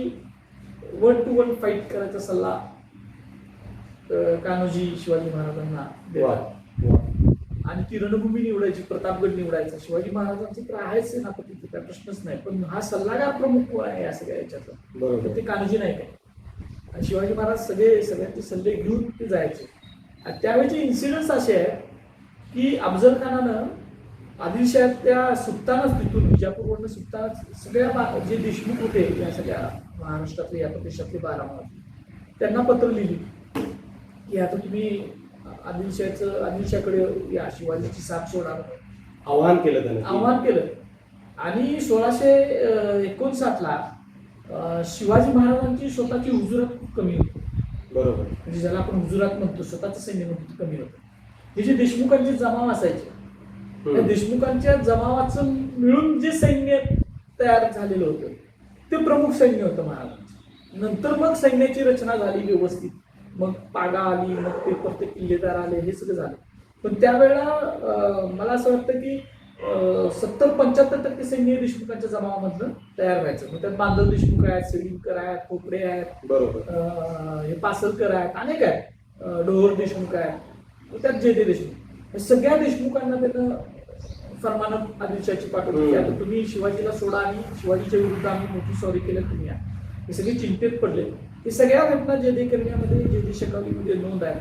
Speaker 2: 1 to 1 फाईट करायचा सल्ला कान्होजी शिवाजी महाराजांना
Speaker 1: वा
Speaker 2: देतात.
Speaker 1: वा.
Speaker 2: आणि ती रणभूमी निवडायची, प्रतापगड निवडायचा. शिवाजी महाराजांचं तर आहेच सेनापती, काय प्रश्नच नाही, पण हा सल्लागार प्रमुख कोण आहे या सगळ्या याच्याचा,
Speaker 1: बरोबर.
Speaker 2: तर ते कान्होजी नाईक आहे. आणि शिवाजी महाराज सगळ्यांचे सल्ले घेऊन ते जायचे. आणि त्यावेळेचे इन्सिडेंट्स असे आहेत की अफजल खानानं आदिलशाहीच्या सुटतानाच, तिथून विजापूरवरनं सुटतानाच सगळ्या जे देशमुख होते या सगळ्या महाराष्ट्रातले या प्रदेशातले 12 त्यांना पत्र लिहिली की आता तुम्ही आदिलशाहीकडे या, शिवाजीची साथ सोडा,
Speaker 1: आव्हान केलं त्याने.
Speaker 2: आव्हान केलं. आणि 1659ला शिवाजी महाराजांची स्वतःची हुजुरात खूप कमी होती.
Speaker 1: बरोबर.
Speaker 2: म्हणजे ज्याला आपण हुजुरात म्हणतो, स्वतःचं सैन्य म्हणतो, कमी होतं. हे जे देशमुखांचे जमाव असायचे, त्या देशमुखांच्या जमावाचं मिळून जे सैन्य तयार झालेलं होतं ते प्रमुख सैन्य होतं महाराजांचं. नंतर मग सैन्याची रचना झाली व्यवस्थित, मग पागा आली, मग ते प्रत्येक किल्लेदार आले, हे सगळं झालं. पण त्यावेळेला मला असं वाटतं की 70-75% सैन्य देशमुखांच्या जमावामधलं तयार व्हायचं. मग त्यात बांधव देशमुख आहेत, सेडिंगकर आहेत, खोपडे आहेत,
Speaker 1: बरोबर,
Speaker 2: हे पासलकर आहेत, अनेक आहेत, डोहर देशमुख आहेत, त्यात जे देशमुख, सगळ्या देशमुखांना त्यानं फरमानं आदिलशाहीची पाठवली की आता तुम्ही शिवाजीला सोडा आणि शिवाजीच्या विरुद्ध आम्ही मोठी सॉरी केलं तुम्ही या. हे सगळे चिंतेत पडले. हे सगळ्या घटना जे करण्यामध्ये जे शकावलीमध्ये नोंद आहे.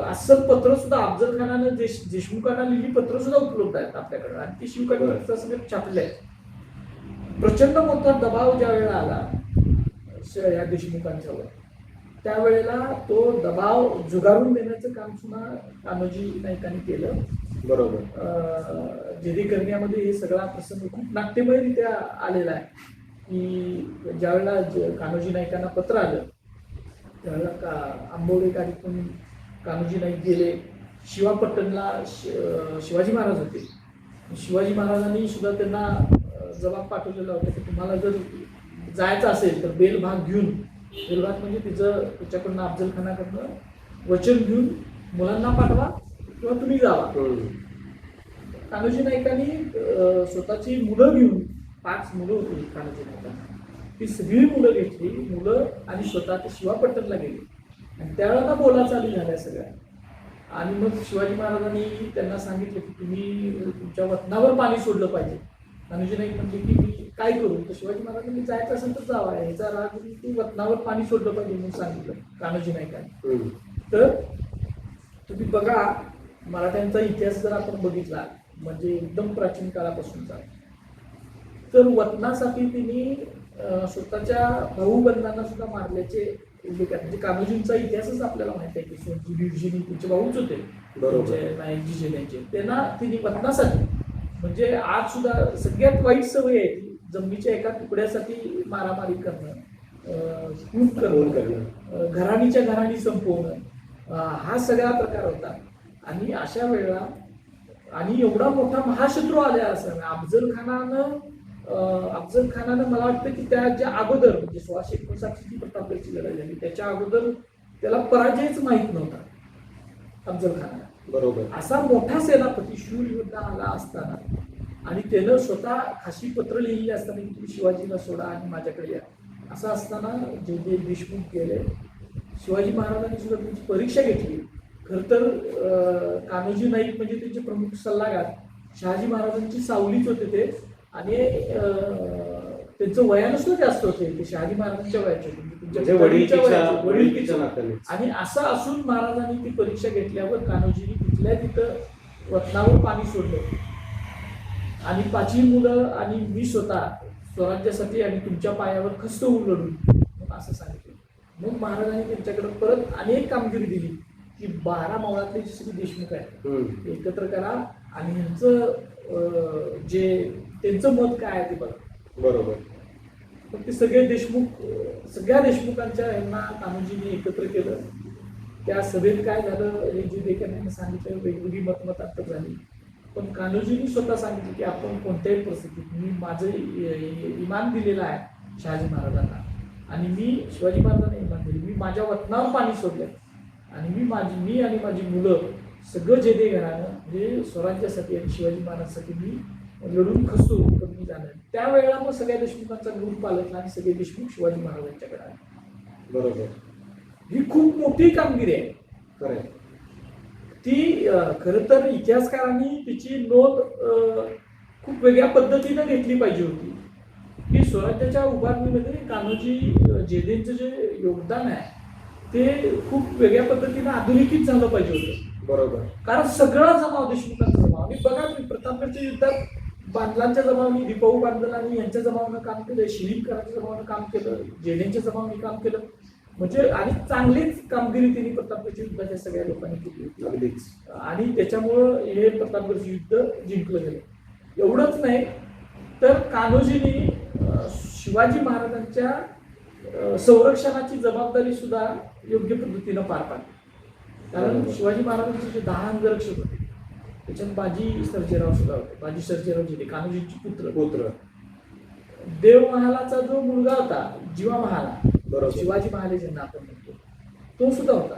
Speaker 2: अस्सल पत्र सुद्धा अफजल खानानं देशमुखांना लिहिली पत्र सुद्धा उपलब्ध आहेत आपल्याकडे, आणि ती शिवकालीन सगळे छापले आहेत. प्रचंड मोठा दबाव ज्या वेळेला आला या देशमुखांच्यावर, त्यावेळेला तो दबाव झुगारून देण्याचं काम सुद्धा कान्होजी नाईकांनी केलं.
Speaker 1: बरोबर.
Speaker 2: जेदी करण्यामध्ये हे सगळा प्रसंग खूप नाट्यमयरित्या आलेला आहे की ज्यावेळेला कान्होजी नाईकांना पत्र आलं त्यावेळेला आंबोडे गाडीतून कान्होजी नाईक गेले. शिवापट्टणला शिवाजी महाराज होते. शिवाजी महाराजांनी सुद्धा त्यांना जबाब पाठवलेला होता की तुम्हाला जर जायचं असेल तर बेलभाग घेऊन, बेलभाग म्हणजे तिच्याकडनं अफजल खानाकडनं वचन घेऊन मुलांना पाठवा किंवा तुम्ही जावा. कान्होजी नाईकांनी स्वतःची मुलं घेऊन, 5 मुलं होती कान्होजी नाईकांना, ती सगळी मुलं घेतली, मुलं आणि स्वतः ते शिवापट्टणला गेले. आणि त्यावेळेला बोलाचाली झाल्या सगळ्या. आणि मग शिवाजी महाराजांनी त्यांना सांगितलं की तुम्ही तुमच्या वतनावर पाणी सोडलं पाहिजे. कान्होजी नाईक म्हणले की मी काय करू, तर शिवाजी महाराजांनी जायचं असेल तर जावा, ह्याचा राग की वतनावर पाणी सोडलं पाहिजे म्हणून सांगितलं कान्होजी नाईकांनी. तर तुम्ही बघा, मराठ्यांचा इतिहास जर आपण बघितला म्हणजे एकदम प्राचीन काळापासूनचा, तर वतनासाठी त्यांनी स्वतःच्या भाऊबंधांना सुद्धा मारल्याचे उल्लेख आहेत. म्हणजे कान्होजींचा इतिहासच आपल्याला माहिती आहे की सोनजी बिरजीनी त्यांचे भाऊच होते, नाईकजी जिल्ह्यांचे, त्यांना तिने वतनासाठी, म्हणजे आज सुद्धा सगळ्यात वाईट सवय आहे ती जमिनीच्या एका तुकड्यासाठी मारामारी करणं, लूट करणं, घराणीच्या घराणी संपवणं, हा सगळा प्रकार होता. आणि अशा वेळेला आणि एवढा मोठा महाशत्रू आल्या असं अफजल खानानं मला वाटतं की त्याच्या अगोदर म्हणजे 1659 ची प्रतापगडची लढाई झाली त्याच्या अगोदर त्याला पराजयच माहित नव्हता अफजल खानाला.
Speaker 1: बरोबर. असा
Speaker 2: मोठा सेनापती शूर योद्धा आला असताना आणि त्यानं स्वतः खाशी पत्र लिहिली असताना की तुम्ही शिवाजीला सोडा आणि माझ्याकडे या, असं असताना जे देशमुख गेले, शिवाजी महाराजांनी सुद्धा त्यांची परीक्षा घेतली. खर तर कान्होजी नाईक म्हणजे त्यांचे प्रमुख सल्लागार शहाजी महाराजांची सावलीच होते ते, आणि त्यांचं वयानं सुद्धा जास्त होते, ते शहाजी महाराजांच्या वयाचे वडीलकीच्या नात्याने. आणि असं असून महाराजांनी ती परीक्षा घेतल्यावर कान्होजींनी तिथल्या तिथं वतनावर पाणी सोडलं आणि 5 मुलं आणि मी स्वतः स्वराज्यासाठी आणि तुमच्या पायावर खस्त होऊन लढून असं सांगितलं. मग महाराजांनी त्यांच्याकडे परत अनेक कामगिरी दिली की 12 मावळातले जे सगळे देशमुख आहेत एकत्र करा आणि ह्यांचं जे त्यांचं मत काय आहे ते बघा.
Speaker 1: बरोबर.
Speaker 2: पण ते सगळे देशमुख, सगळ्या देशमुखांच्या यांना कान्होजींनी एकत्र केलं. त्या सभेत काय झालं हे जे देखील सांगितलं, वेगवेगळी मतमतांतर झाली पण कान्होजींनी स्वतः सांगितलं की आपण कोणत्याही परिस्थितीत मी माझं इमान दिलेलं आहे शहाजी महाराजांना, आणि मी शिवाजी महाराजांना इमान दिले, मी माझ्या वतनावर पाणी सोडलं, आणि मी आणि माझी मुलं सगळं जेदे घरानं म्हणजे स्वराज्यासाठी आणि शिवाजी महाराजांसाठी मी लढून खचतो कमी झालं. त्यावेळेला मग सगळ्या देशमुखांचा ग्रुप पालटला आणि सगळे देशमुख शिवाजी महाराजांच्याकडे आले.
Speaker 1: बरोबर.
Speaker 2: ही खूप मोठी कामगिरी आहे.
Speaker 1: खरंय.
Speaker 2: ती खरं तर इतिहासकारांनी तिची नोंद खूप वेगळ्या पद्धतीनं घेतली पाहिजे होती की स्वराज्याच्या उभारणीमध्ये कान्होजी जेदेंचं जे योगदान आहे ते खूप वेगळ्या पद्धतीनं आधुनिकीत झालं पाहिजे होतं.
Speaker 1: बरोबर.
Speaker 2: कारण सगळा जमाव देशमुखांचा जमाव, आणि बघा तुम्ही प्रतापगडच्या युद्धात बांधलांच्या जमावाने, दीपाऊ बांधलांनी यांच्या जमावानं काम केलं, शिलीमकरांच्या जमावानं काम केलं, जेडेंच्या जमावाने काम केलं, म्हणजे आणि चांगलीच कामगिरी त्यांनी प्रतापगडच्या युद्धाच्या सगळ्या लोकांनी केली होती.
Speaker 1: अगदीच.
Speaker 2: आणि त्याच्यामुळं हे प्रतापगडचं युद्ध जिंकलं गेलं. एवढंच नाही तर कान्होजींनी शिवाजी महाराजांच्या संरक्षणाची जबाबदारी सुद्धा योग्य पद्धतीनं पार पाडली. कारण शिवाजी महाराजांचे जे 10 अंगरक्षक होते त्याच्यात बाजी सर्जेराव सुद्धा होते. बाजी सर्जेराव जे कान्होजींचे पुत्र. देवमहालाचा जो मुलगा होता जीवा महाला,
Speaker 1: बरोबर,
Speaker 2: शिवाजी महाले ज्यांना आपण म्हणतो, तो सुद्धा होता.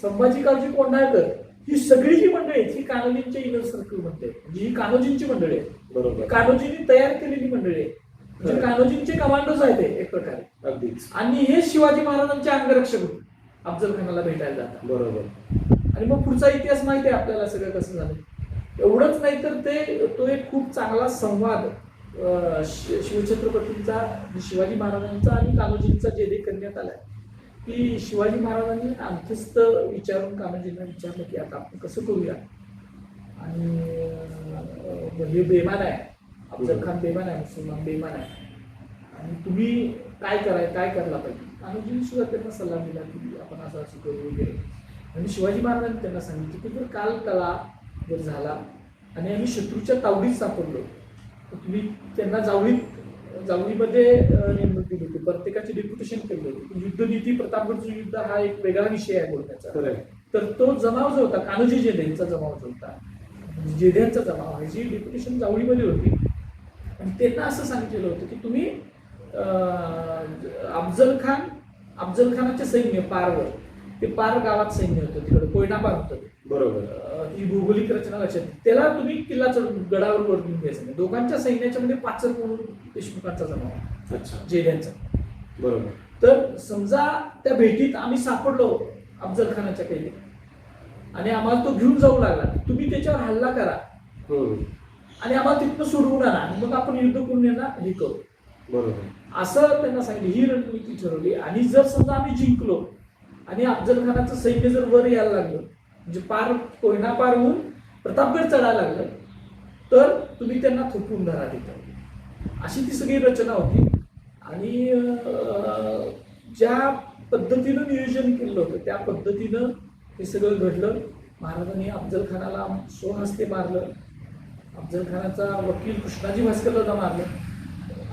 Speaker 2: संभाजी काळजी कोंढाळकर, ही सगळी जी मंडळी आहेत ही कान्होजींच्या इनर सर्कल मध्ये, म्हणजे ही कान्होजींची मंडळी आहे.
Speaker 1: बरोबर.
Speaker 2: कान्होजींनी तयार केलेली मंडळी आहे, म्हणजे कान्होजींचे कमांडोज आहेत ते एक प्रकारे.
Speaker 1: अगदीच.
Speaker 2: आणि हे शिवाजी महाराजांचे अंगरक्षक होते, अफजल खानाला भेटायला जातात.
Speaker 1: बरोबर.
Speaker 2: आणि मग पुढचा इतिहास माहिती आहे आपल्याला सगळं कसं झालं. एवढंच नाही तर तो एक खूप चांगला संवाद शिवछत्रपतींचा, शिवाजी महाराजांचा आणि कान्होजींचा जे करण्यात आलाय की शिवाजी महाराजांनी अंतस्थ विचारून कान्होजींना विचारलं की आता आपण कसं करूया, आणि हे बेमान आहे, अफजल खान बेमान आहे, मुसलमान बेमान आहे, आणि तुम्ही काय करायला पाहिजे. कान्होजींनी सुद्धा त्यांना सल्ला दिला की आपण असं करू वगैरे. आणि शिवाजी महाराजांनी त्यांना सांगितलं की जर काल कला जर झाला आणि आम्ही शत्रूच्या तावडीत सापडलो तर तुम्ही त्यांना जावळीमध्ये नेमणूक दिली होती, प्रत्येकाचे डेप्युटेशन केलं होतं. युद्धनीती, प्रतापगडचं युद्ध हा एक वेगळा विषय आहे बोलण्याचा. तर तो जमाव जो होता कान्होजी जेधेंचा जमाव जो होता, जेधेंचा जमाव ह्याची डेप्युटेशन जावळीमध्ये होती. आणि त्यांना असं सांगितलेलं होतं की तुम्ही अफजल खानाचे सैन्य पारवर, ते पार गावात सैन्य होतं, तिकडे कोयना पार होतं.
Speaker 1: बरोबर.
Speaker 2: ही भौगोलिक रचना लक्षात, त्याला तुम्ही किल्ला चढून गडावर वरून घ्यायचं नाही. दोघांच्या सैन्याच्या मध्ये पाचर म्हणून देशमुखांचा जमाव,
Speaker 1: अच्छा,
Speaker 2: जेड्यांचा.
Speaker 1: बरोबर.
Speaker 2: तर समजा त्या भेटीत आम्ही सापडलो अफजल खानाच्या कैदी, आणि आम्हाला तो घेऊन जाऊ लागला, तुम्ही त्याच्यावर हल्ला करा आणि आम्हाला तिथनं सोडवून आणा, मग आपण युद्ध करून यांना हे करू.
Speaker 1: बरोबर.
Speaker 2: असं त्यांना सांगितलं. ही रणनीती ठरवली. आणि जर समजा आम्ही जिंकलो आणि अफजल खानाचं सैन्य जर वर यायला लागलं, म्हणजे पार कोयना पार होऊन प्रतापगड चढायला लागलं, तर तुम्ही त्यांना थोपवून धरा तिथं. अशी ती सगळी रचना होती. आणि ज्या पद्धतीनं नियोजन केलं होतं त्या पद्धतीनं हे सगळं घडलं. महाराजांनी अफजल खानाला स्वहस्ते मारलं, अफजल खानाचा वकील कृष्णाजी भास्करला मारलं.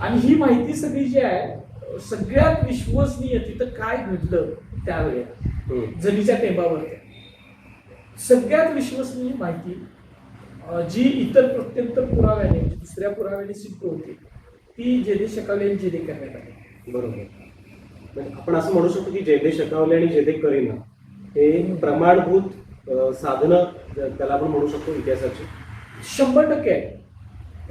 Speaker 2: आणि ही माहिती सगळी जी आहे सगळ्यात विश्वसनीय, तिथं काय घडलं त्यावेळेला जनीच्या टेंबावर, सगळ्यात विश्वसनीय माहिती जी इतर प्रत्यंतर पुराव्याने, दुसऱ्या पुराव्याने सिद्ध होती, ती जेदे शकावले आणि जेदे करण्यात आली.
Speaker 1: बरोबर. आपण असं म्हणू शकतो की जेदे शकावले आणि जेदे करीना हे प्रमाणभूत साधनं त्याला आपण म्हणू शकतो इतिहासाची.
Speaker 2: 100% आहे,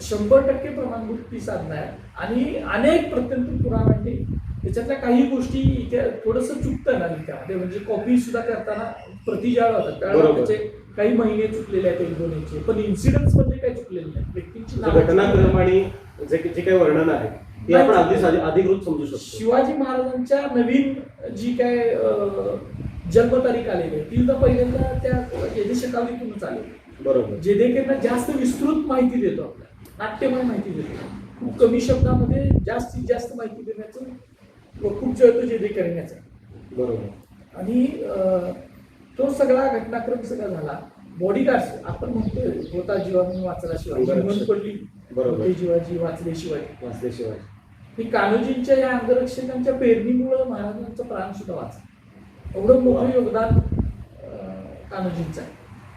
Speaker 2: 100% प्रमाणभूत ती साधनं आहे. आणि अनेक प्रत्यंतर पुराव्यांनी त्याच्यातल्या काही गोष्टी इथे थोडंसं चुकतं ना त्यामध्ये, म्हणजे कॉपी सुद्धा करताना प्रति ज्या होतात त्यावेळेला त्याचे काही महिने चुकलेले आहेत एक दोनचे, पण इन्सिडन्स मध्ये काही चुकलेले नाही. व्यक्तींची
Speaker 1: घटनाक्रम आणि जे काही वर्णन आहे ते आपण अगदी अधिकृत समजू शकतो.
Speaker 2: शिवाजी महाराजांच्या नवीन जी काय जन्मतारीख आलेली आहे ती सुद्धा पहिल्यांदा त्या जेदे शकावलीतूनच आलेली.
Speaker 1: बरोबर.
Speaker 2: जेदेकरांना जास्त विस्तृत माहिती देतो, आपल्याला नाट्यमय माहिती देतो, खूप कमी शब्दामध्ये जास्तीत जास्त माहिती देण्याचं व खूप जळतो जेदेकर करण्याचं.
Speaker 1: बरोबर.
Speaker 2: आणि तो सगळा घटनाक्रम सगळा झाला. बॉडीगार्ड्स आपण म्हणतोय, होता जीवा म्हणून वाचला शिवाजी, म्हणून पडली होते जीवाजी वाचले शिवाजी. ही कान्होजींच्या या अंगरक्षकांच्या पेरणीमुळं महाराजांचं प्राण सुद्धा वाचलं. एवढं मोठं योगदान कान्होजींचं आहे.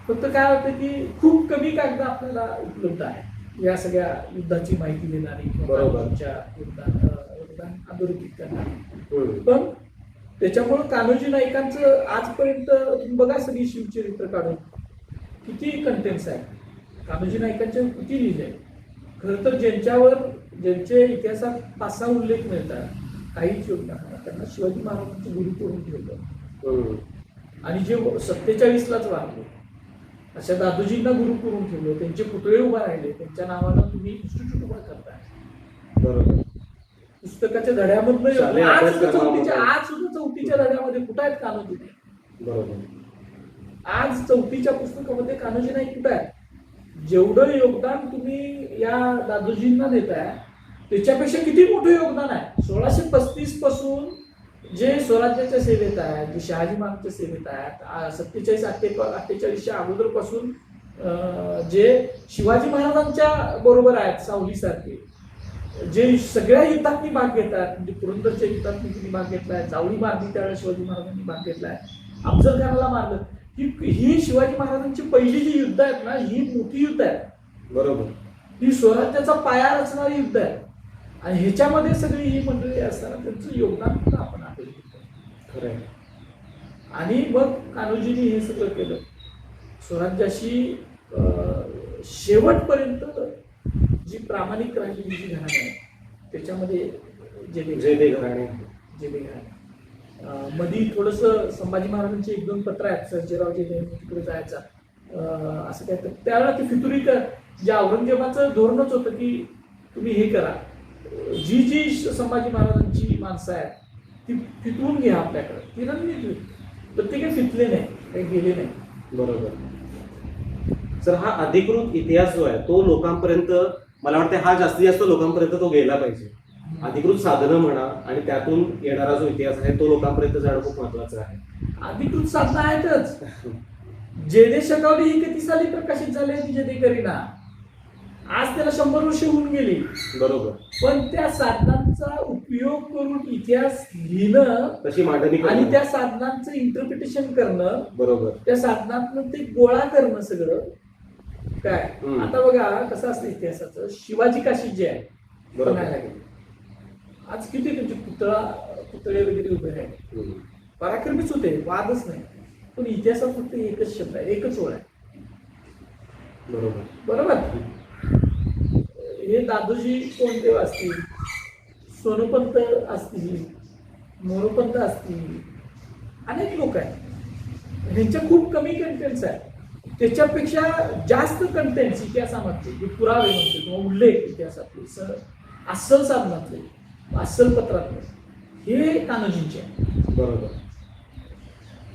Speaker 2: फक्त काय होतं की खूप कमी कागद आपल्याला उपलब्ध आहे या सगळ्या युद्धाची माहिती देणारी किंवा
Speaker 1: बरोबर.
Speaker 2: कान्होजींच्या योगदान अधोरेखित करणारी.
Speaker 1: हम्म.
Speaker 2: पण त्याच्यामुळे कान्होजी नाईकांचं आजपर्यंत तुम्ही बघा सगळी शिवचरित्र काढून किती कंटेंट्स आहेत कान्होजी नाईकांचे किती लिहिले. खरं तर ज्यांचे इतिहासात 5-6 उल्लेख मिळतात काहीच योगदान नाही. त्यांना शिवाजी महाराजांचे गुरु करून ठेवलं
Speaker 1: हम्म.
Speaker 2: आणि जे 47लाच वारले अशा दादोजींना गुरु करून ठेवलं. त्यांचे पुतळे उभा राहिले. त्यांच्या नावानं तुम्ही इन्स्टिट्यूट उभा करताय.
Speaker 1: बरोबर.
Speaker 2: पुस्तकाच्या धड्यामधनं
Speaker 1: शालेय
Speaker 2: आज
Speaker 1: अभ्यासक्रमामध्ये.
Speaker 2: सुद्धा चौथीच्या धड्यामध्ये कुठं आहेत कान्होजी नाईक?
Speaker 1: बरोबर.
Speaker 2: आज 4थीच्या पुस्तकामध्ये कान्होजी नाईक कुठं आहे? जेवढं योगदान तुम्ही या दादोजींना देताय त्याच्यापेक्षा किती मोठं योगदान आहे. 1635 पासून जे स्वराज्याच्या सेवेत आहेत, जे शहाजी महाराजांच्या सेवेत आहेत, 47-48च्या अगोदर पासून जे शिवाजी महाराजांच्या बरोबर आहेत सावलीसारखे, जे सगळ्या युद्धात भाग घेतात. म्हणजे पुरंदरच्या युद्धात तुम्ही भाग घेतलाय, जावळी मारली त्यावेळेस शिवाजी महाराजांनी भाग घेतलाय, अफजल खानाला मारलं. ही शिवाजी महाराजांची पहिली जी युद्ध आहेत ना ही मोठी युद्ध आहेत.
Speaker 1: बरोबर.
Speaker 2: ही स्वराज्याचा पाया रचणारी युद्ध आहे आणि ह्याच्यामध्ये सगळी ही मंडळी असताना त्यांचं योगदान पण आपण आपल्याला
Speaker 1: खरं आहे.
Speaker 2: आणि मग कान्होजींनी हे सगळं केलं. स्वराज्याशी शेवटपर्यंत जी प्रामाणिक राहिलेली जी घराणी आहे त्याच्यामध्ये
Speaker 1: जे ते घराणे.
Speaker 2: मधी थोडस संभाजी महाराजांची 1-2 पत्र आहेत सर्जेरावजी तिकडे जायचा असं काय. तर त्यावेळेला ती फितुरी जे औरंगजेबाचं धोरणच होतं की तुम्ही हे करा, जी संभाजी महाराजांची माणसं आहेत ती फितवून घ्या आपल्याकडे. ती रणनीती तर ते काही फितले नाही, काही गेले नाही.
Speaker 1: बरोबर. सर हा अधिकृत इतिहास जो आहे तो लोकांपर्यंत मला वाटतं हा जास्तीत जास्त लोकांपर्यंत तो गेला पाहिजे. अधिकृत साधनं म्हणा आणि त्यातून येणारा जो इतिहास आहे तो लोकांपर्यंत जाणं खूप महत्वाचं आहे.
Speaker 2: अधिकृत साधनं आहेतच. जेदे शकावली ही किती साली प्रकाशित झाली ती जेदे करीना. आज त्याला 100 वर्ष होऊन गेली.
Speaker 1: बरोबर.
Speaker 2: पण त्या साधनांचा उपयोग करून इतिहास लिहिणं,
Speaker 1: तशी मांडणी
Speaker 2: आणि
Speaker 1: करणं.
Speaker 2: त्या साधनांचं इंटरप्रिटेशन करणं,
Speaker 1: बरोबर. त्या
Speaker 2: साधनातनं ते गोळा करणं सगळं काय.
Speaker 1: हम्म.
Speaker 2: आता बघा कसं असतं इतिहासाचं. शिवाजी काशी जे आहे
Speaker 1: बरोबर.
Speaker 2: बघायला गेलं. आज किती त्यांचे पुतळे वगैरे उभे आहेत.
Speaker 1: हम्म.
Speaker 2: पराक्रमीच होते, वादच नाही. पण इतिहासात फक्त एकच शब्द आहे, एकच ओळ आहे.
Speaker 1: बरोबर.
Speaker 2: बरोबर. हे दादोजी कोंडदेव असतील, सोनोपंत असतील, मोरोपंत असतील, अनेक लोक आहेत. ह्यांच्या खूप कमी कंटेंट्स आहेत. त्याच्यापेक्षा जास्त कंटेंट्स इतिहासामधले जे पुरावे म्हणतो किंवा उल्लेख इतिहासातले अस्सल साधनातले, अस्सल पत्रातले हे कान्होजींचे आहे.
Speaker 1: बरोबर.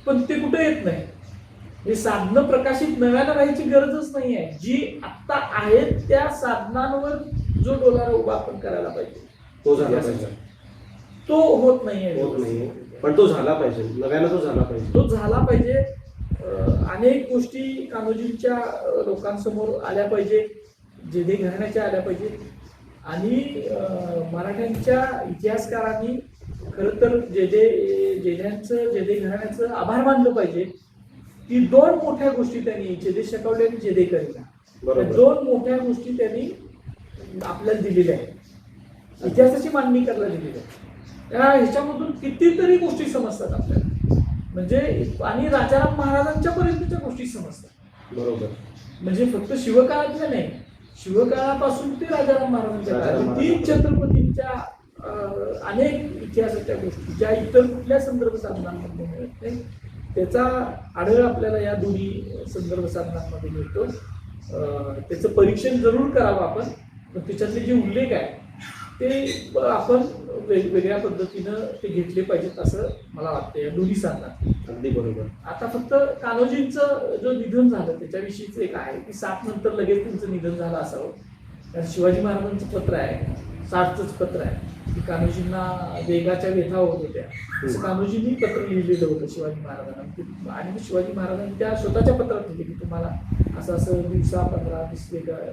Speaker 2: पण ते कुठे येत नाही. हे साधनं प्रकाशित नव्यानं राहायची गरजच नाही आहे. जी आत्ता आहेत त्या साधनांवर जो डोलारा उभा आपण करायला पाहिजे
Speaker 1: तो झाला पाहिजे.
Speaker 2: तो होत नाहीये.
Speaker 1: होत नाहीये पण तो झाला पाहिजे. नव्यानं तो झाला पाहिजे.
Speaker 2: तो झाला पाहिजे. अनेक गोष्टी कान्होजींच्या लोकांसमोर आल्या पाहिजे, जेदे घराण्याच्या आल्या पाहिजे. आणि मराठ्यांच्या इतिहासकारांनी खरं तर जेदे घराण्याचं आभार मानलं पाहिजे. ती 2 मोठ्या गोष्टी त्यांनी जेदे शकावले आणि जेदे करीना, त्या 2 मोठ्या गोष्टी त्यांनी आपल्याला दिलेल्या आहेत. इतिहासाची मांडणी करायला दिलेली आहे. ह्याच्यामधून कितीतरी गोष्टी समजतात आपल्याला. म्हणजे आणि राजाराम महाराजांच्या पर्यंतच्या गोष्टी समजतात.
Speaker 1: बरोबर.
Speaker 2: म्हणजे फक्त शिवकाळातल्या नाही, शिवकाळापासून ते राजाराम महाराजांच्या काळात 3 छत्रपतींच्या अनेक इतिहासाच्या गोष्टी ज्या इतर कुठल्या संदर्भ साधनांमध्ये मिळत नाही त्याचा आढळ आपल्याला या दोन्ही संदर्भ साधनांमध्ये मिळतो. त्याचं परीक्षण जरूर करावं आपण. पण त्याच्यातले जे उल्लेख आहे ते आपण वेगवेगळ्या पद्धतीनं ते घेतले पाहिजेत असं मला वाटतं या दोन्ही साधनात.
Speaker 1: अगदी बरोबर.
Speaker 2: आता फक्त कान्होजींचं जो निधन झालं त्याच्याविषयीच एक आहे की 7 नंतर लगेच त्यांचं निधन झालं असावं. कारण शिवाजी महाराजांचं पत्र आहे, 60चंच पत्र आहे की कान्होजींना वेगाच्या व्यथा होत होत्या. असं कान्होजींनी पत्र लिहिलेलं होतं शिवाजी महाराजांना. आणि शिवाजी महाराजांनी त्या स्वतःच्या पत्रात लिहिले की तुम्हाला असं असं दिवसा 15-20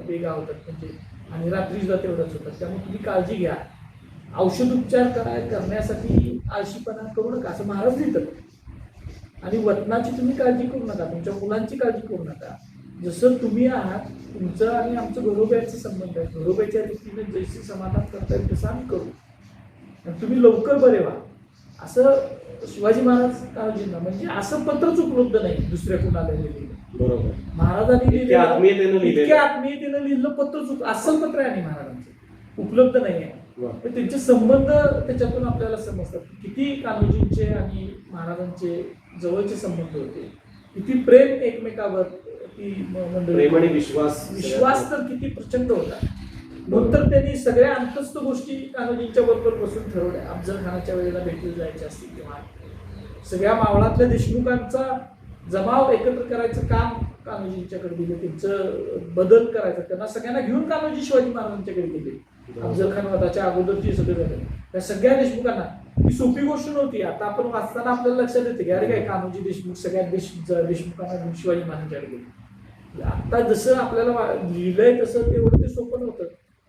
Speaker 2: वेगा होतात म्हणजे, आणि रात्री सुद्धा तेवढंच होतात. त्यामुळे तुम्ही काळजी घ्या. औषध उपचार करण्यासाठी आळशीपणा करू नका असं महाराज लिहितात. आणि वतनाची तुम्ही काळजी करू नका, तुमच्या मुलांची काळजी करू नका. जसं तुम्ही आहात, तुमचं आणि आमचं घरोब्याचा संबंध आहे, घरोब्याच्या रीतीने जैसे समाधान करता येईल तसं आम्ही करू, आणि तुम्ही लवकर बरे व्हा. असं शिवाजी महाराज काळजींना, म्हणजे असं पत्रच उपलब्ध नाही दुसऱ्या कुणाला लिहिलेलं.
Speaker 1: बरोबर.
Speaker 2: महाराजांनी
Speaker 1: इतक्या आत्मीयतेनं लिहिलेलं.
Speaker 2: इतक्या आत्मीयतेनं लिहिलं पत्रच अस्सल पत्र आहे आणि महाराजांचं उपलब्ध नाही आहे.
Speaker 1: वा.
Speaker 2: तर त्यांचे संबंध त्याच्यातून आपल्याला समजतात, किती कान्होजींचे आणि महाराजांचे जवळचे संबंध होते, किती प्रेम एकमेकावर ती मंडळी,
Speaker 1: प्रेम आणि विश्वास
Speaker 2: विश्वास तर किती प्रचंड होता. नंतर त्यांनी सगळ्या अंतस्थ गोष्टी कान्होजींच्या बरोबर बसून ठरवल्या. अफजल खानाच्या वेळेला भेटीला जायचे असतील किंवा सगळ्या मावळातल्या देशमुखांचा जमाव एकत्र करायचं काम कान्होजींच्याकडे दिलं, त्यांचं बदल करायचं, त्यांना सगळ्यांना घेऊन कान्होजी शिवाजी महाराजांच्याकडे गेले. अफजल खान वधाच्या अगोदरची सगळे झाले त्या सगळ्या देशमुखांना. ही सोपी गोष्ट नव्हती. आता आपण वाचताना आपल्याला लक्षात येते की अरे काय कान्होजी देशमुख सगळ्या देशमुखांना घेऊन शिवाजी महाराजांच्याकडे गेले. आता जसं आपल्याला लिहिलंय तसं तेवढं ते सोपं नव्हतं,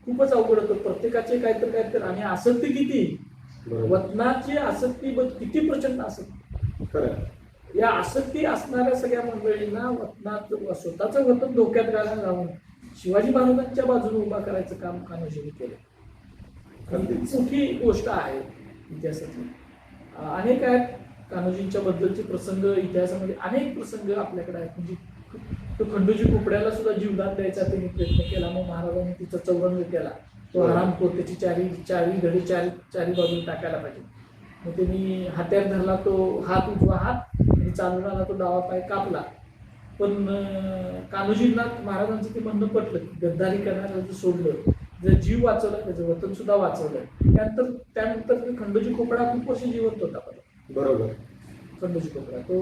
Speaker 2: खूपच अवघड होतं. प्रत्येकाचे काहीतरी आणि आसक्ती किती, वतनाची आसक्ती किती प्रचंड आसक्ती.
Speaker 1: खरं.
Speaker 2: या आसक्ती असणाऱ्या सगळ्या मंडळींना वतनात स्वतःचं वतन धोक्यात घालायला लावून शिवाजी महाराजांच्या बाजूने उभा करायचं काम कान्होजींनी केलं. मोठी गोष्ट आहे इतिहासातली. अनेक आहेत कान्होजींच्या बद्दलचे प्रसंग इतिहासामध्ये, अनेक प्रसंग आपल्याकडे आहेत. म्हणजे तो खंडोजी खोपड्याला सुद्धा जीवदान द्यायचा त्यांनी प्रयत्न केला, मग महाराजांनी तिचा चौरंग केला. तो आरामखोर, त्याची चारी घडी चारी बाजूला टाकायला पाहिजे. मग त्यांनी हात्यार धरला, तो हात उजवा हात आणि चालवणारा तो डावा पाय कापला. पण कान्होजींना महाराजांचं ते म्हणणं पटलं की गद्दारी करणाऱ्याचं सोडलं, जर जीव वाचवला त्याचं वतन सुद्धा वाचवलं. त्यानंतर खंडोजी खोपडा खूप वर्ष जिवंत होता.
Speaker 1: बरोबर.
Speaker 2: खंडोजी खोपडा तो,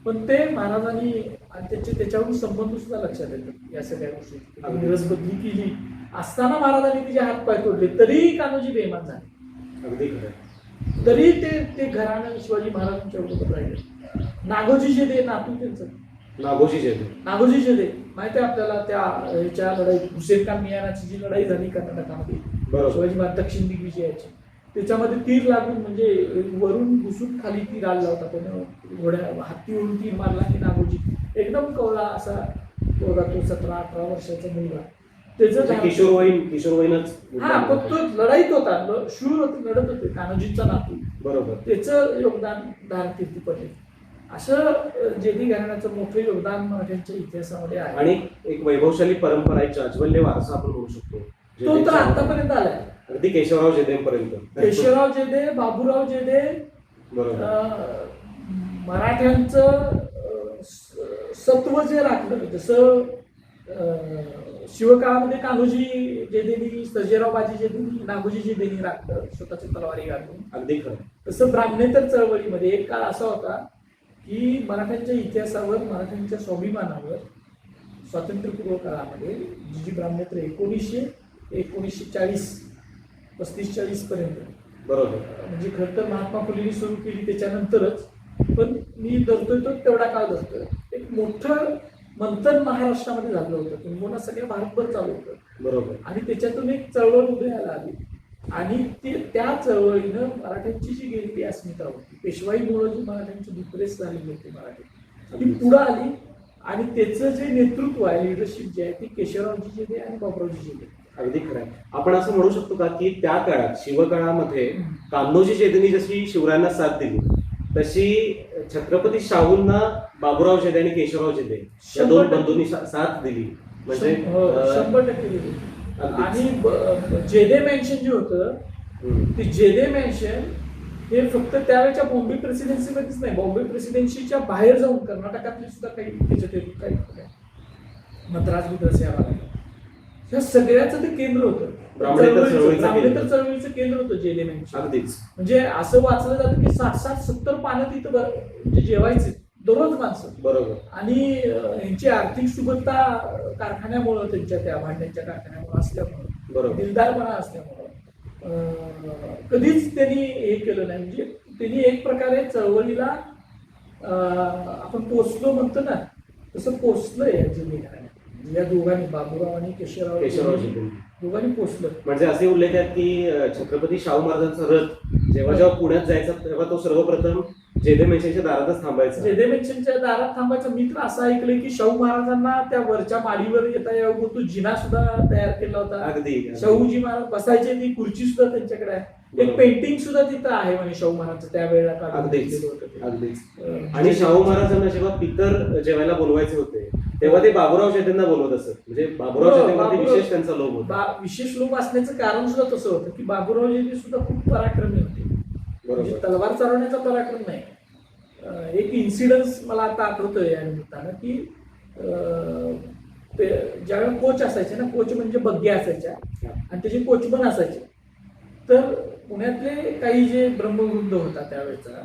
Speaker 2: पण ते महाराजांनी आणि त्याच्यावरून संबंध सुद्धा लक्षात येतात या सगळ्या गोष्टी. मिरजबदली केली असताना महाराजांनी तिचे हात पाय तोडले, तरी कान्होजी बेईमान झाले.
Speaker 1: अगदी खरं.
Speaker 2: तरी ते घराणं शिवाजी महाराजांच्या बरोबर राहिले. नागोजी जेदे नातू त्यांचं,
Speaker 1: नागोजी जेदे
Speaker 2: माहिती आहे आपल्याला, त्या ह्याच्या लढाईत हुसेन खान मियानाची जी लढाई झाली कर्नाटकामध्ये शिवाजी महाराज दक्षिण दिग्विजयाची, त्याच्यामध्ये तीर लागून म्हणजे वरून घुसून खाली तीर आला होता. त्यानं घोड्या हत्तीवरून तीर मारला की नागोजी एकदम कवळा असा होता, तो 17-18 वर्षाचा मुलगा. त्याचं
Speaker 1: किशोरवयीनच.
Speaker 2: हा, पण तो लढाईत होता, शूर होते, लढत होते. कान्होजींचा नातू.
Speaker 1: बरोबर.
Speaker 2: त्याचं योगदान कीर्ती पटेल. असं जेदी घराण्याचं मोठं योगदान मराठ्यांच्या इतिहासामध्ये आहे.
Speaker 1: आणि एक वैभवशाली परंपरा, एक जाज्वल्य वारसा आपण म्हणू शकतो,
Speaker 2: तो तर आतापर्यंत आलाय.
Speaker 1: अगदी केशवराव जेदेपर्यंत.
Speaker 2: केशवराव जेदे, बाबूराव जेदे, मराठ्यांचं सत्व जे राखलं, जसं शिवकाळामध्ये कान्होजी जेदेनी, सर्जेराव बाजी जेदेनी, नागोजी जेदेनी राखलं स्वतःच्या तलवारी घालून.
Speaker 1: अगदी खरं.
Speaker 2: तसं ब्राह्मणेतर चळवळीमध्ये एक काळ असा होता की मराठ्यांच्या इतिहासावर, मराठ्यांच्या स्वाभिमानावर स्वातंत्र्यपूर्व काळामध्ये जी ब्राह्मणेतर 1940 35-40 पर्यंत,
Speaker 1: बरोबर,
Speaker 2: म्हणजे खरं तर महात्मा फुलेंनी सुरू केली त्याच्यानंतरच, पण मी धरतोय तो तेवढा काळ धरतोय. एक मोठं मंथन महाराष्ट्रामध्ये झालं होतं, किंवा सगळ्या भारतभर चालू होतं.
Speaker 1: बरोबर.
Speaker 2: आणि त्याच्यातून एक चळवळ उदयाला आली, आणि त्या चळवळीनं मराठ्यांची जी गेलेली अस्मिता होती, पेशवाईमुळे जी मराठ्यांची दुप्रेस झालेली होती मराठी, ती पुढे आली. आणि त्याचं जे नेतृत्व आहे, लिडरशिप जे आहे, ती केशवरावजी जेदे आणि बाबूरावजी जेदे.
Speaker 1: अगदी खरं आहे. आपण असं म्हणू शकतो का की त्या काळात, शिवकाळामध्ये, कान्होजी जेदेंनी जशी शिवरायांना साथ दिली, तशी छत्रपती शाहूंना बाबूराव जेदे आणि केशवराव जेदे या दोन बंधूंनी साथ दिली. म्हणजे
Speaker 2: 100% दिली. आणि जेदे मेन्शन जे होतं, ते जेदे मेन्शन हे फक्त त्यावेळेच्या बॉम्बे प्रेसिडेन्सीमध्येच नाही, बॉम्बे प्रेसिडेन्सीच्या बाहेर जाऊन कर्नाटकातली सुद्धा काही त्याच्यात काही मद्रास बिद्रास या भागात, ह्या सगळ्याचं ते केंद्र होतं. ब्राह्मणेतर चळवळीचं केंद्र होतं जेदे मेन्शन.
Speaker 1: अगदीच.
Speaker 2: म्हणजे असं वाचलं जातं की 60-70 पानं तिथं म्हणजे जेवायचे दररोज माणसं. बरोबर. आणि यांची आर्थिक सुबत्ता कारखान्यामुळं, त्यांच्या त्या भांड्यांच्या कारखान्यामुळे असल्यामुळं, बरोबर, दिलदारपणा असल्यामुळं कधीच त्यांनी हे केलं नाही. म्हणजे त्यांनी एक प्रकारे चळवळीला आपण पोचलो म्हणतो ना, तसं पोचलं या जेदे घराण्यात. या दोघांनी, बाबूराव आणि केशवराव दोघांनी पोचलं.
Speaker 1: म्हणजे असे उल्लेख आहेत की छत्रपती शाहू महाराजांचा रथ जेव्हा पुण्यात जायचा, तेव्हा तो सर्वप्रथम जेदे मेन्शनच्या दारातच थांबायचं.
Speaker 2: जेदे मेन्शनच्या दारात थांबायचा. मी तर असं ऐकलंय की शाहू महाराजांना त्या वरच्या माडीवर येता यावं तो जिना सुद्धा तयार केला होता.
Speaker 1: अगदी
Speaker 2: शाहूजी महाराज बसायचे ती खुर्ची सुद्धा त्यांच्याकडे आहे. एक
Speaker 1: बरोबर.
Speaker 2: पेंटिंग सुद्धा तिथं आहे म्हणे शाहू महाराज त्यावेळेला काढून
Speaker 1: अगदीच.
Speaker 2: घेतलेलं होतं ते.
Speaker 1: अगदीच.
Speaker 2: अं,
Speaker 1: आणि शाहू महाराजांना जेव्हा पितर जेवायला बोलवायचे होते तेव्हा ते बाबूराव जेधेंना बोलवत असत. म्हणजे बाबूराव
Speaker 2: हो,
Speaker 1: जेधेंवरती
Speaker 2: बाबूराव-
Speaker 1: विशेष त्यांचा लोभ होता.
Speaker 2: विशेष लोक असण्याचं कारण सुद्धा तसं होतं की बाबूरावजी सुद्धा खूप पराक्रमी होते. म्हणजे
Speaker 1: बरोबर.
Speaker 2: तलवार चालवण्याचा पराक्रम नाही. एक इन्सिडन्स मला आता आठवतोय या निमित्तानं की ज्यावेळेला कोच असायचे ना, कोच म्हणजे बग्गे असायच्या आणि त्याचे कोचमन असायचे. तर पुण्यातले काही जे ब्रह्मवृंद होता त्यावेळेचा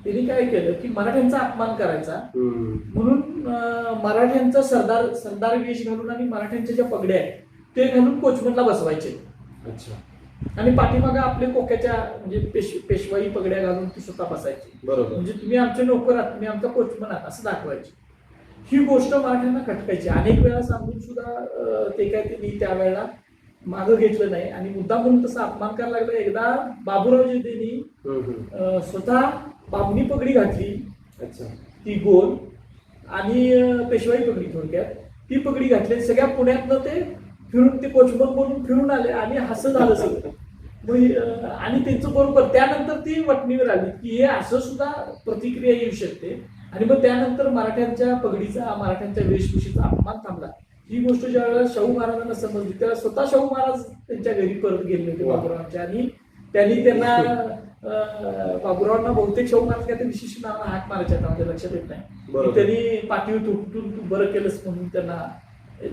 Speaker 2: त्यांनी काय केलं की मराठ्यांचा अपमान करायचा म्हणून मराठ्यांचा सरदार वेश घालून आणि मराठ्यांच्या ज्या पगड्या आहेत ते घालून कोचमनला बसवायचे.
Speaker 1: अच्छा.
Speaker 2: आणि पाठीमागे आपले कोक्याच्या म्हणजे पेशवाई पगड्या घालून ती स्वतः बसायची.
Speaker 1: बरोबर.
Speaker 2: म्हणजे तुम्ही आमचे नोकर आहात, तुम्ही आमचा कोचमन आहात असं दाखवायचे. ही गोष्ट मराठ्यांना खटकायची. अनेक वेळा सांगून सुद्धा ते काय त्यांनी त्यावेळेला मागं घेतलं नाही आणि मुद्दा म्हणून तसा अपमान करायला लागला. एकदा बाबूराव जेधेंनी स्वतः बाबणी पगडी घातली.
Speaker 1: अच्छा.
Speaker 2: ती गोल आणि पेशवाई पगडी थोडक्यात ती पगडी घातली. सगळ्या पुण्यातनं ते फिरून ते कोचमन म्हणून फिरून आले आणि हसं झालं सगळं. आणि त्यांचं बरोबर त्यानंतर ती वटणीवर आली की हे असं सुद्धा प्रतिक्रिया येऊ शकते. आणि मग त्यानंतर मराठ्यांच्या पगडीचा मराठ्यांच्या वेशभूषेचा अपमान थांबला. ही गोष्ट ज्या वेळेला शाहू महाराजांना समजली त्यावेळेला स्वतः शाहू महाराज त्यांच्या घरी परत गेले होते बाबूरावांच्या. आणि त्यांनी त्यांना बाबूरावांना बहुतेक शाहू महाराज काय विशिष्ट नावाला हाक मारायच्या आता माझ्या लक्षात येत नाही.
Speaker 1: बरोबर.
Speaker 2: त्यांनी पाठीवर तुटून तू बरं केलंस म्हणून त्यांना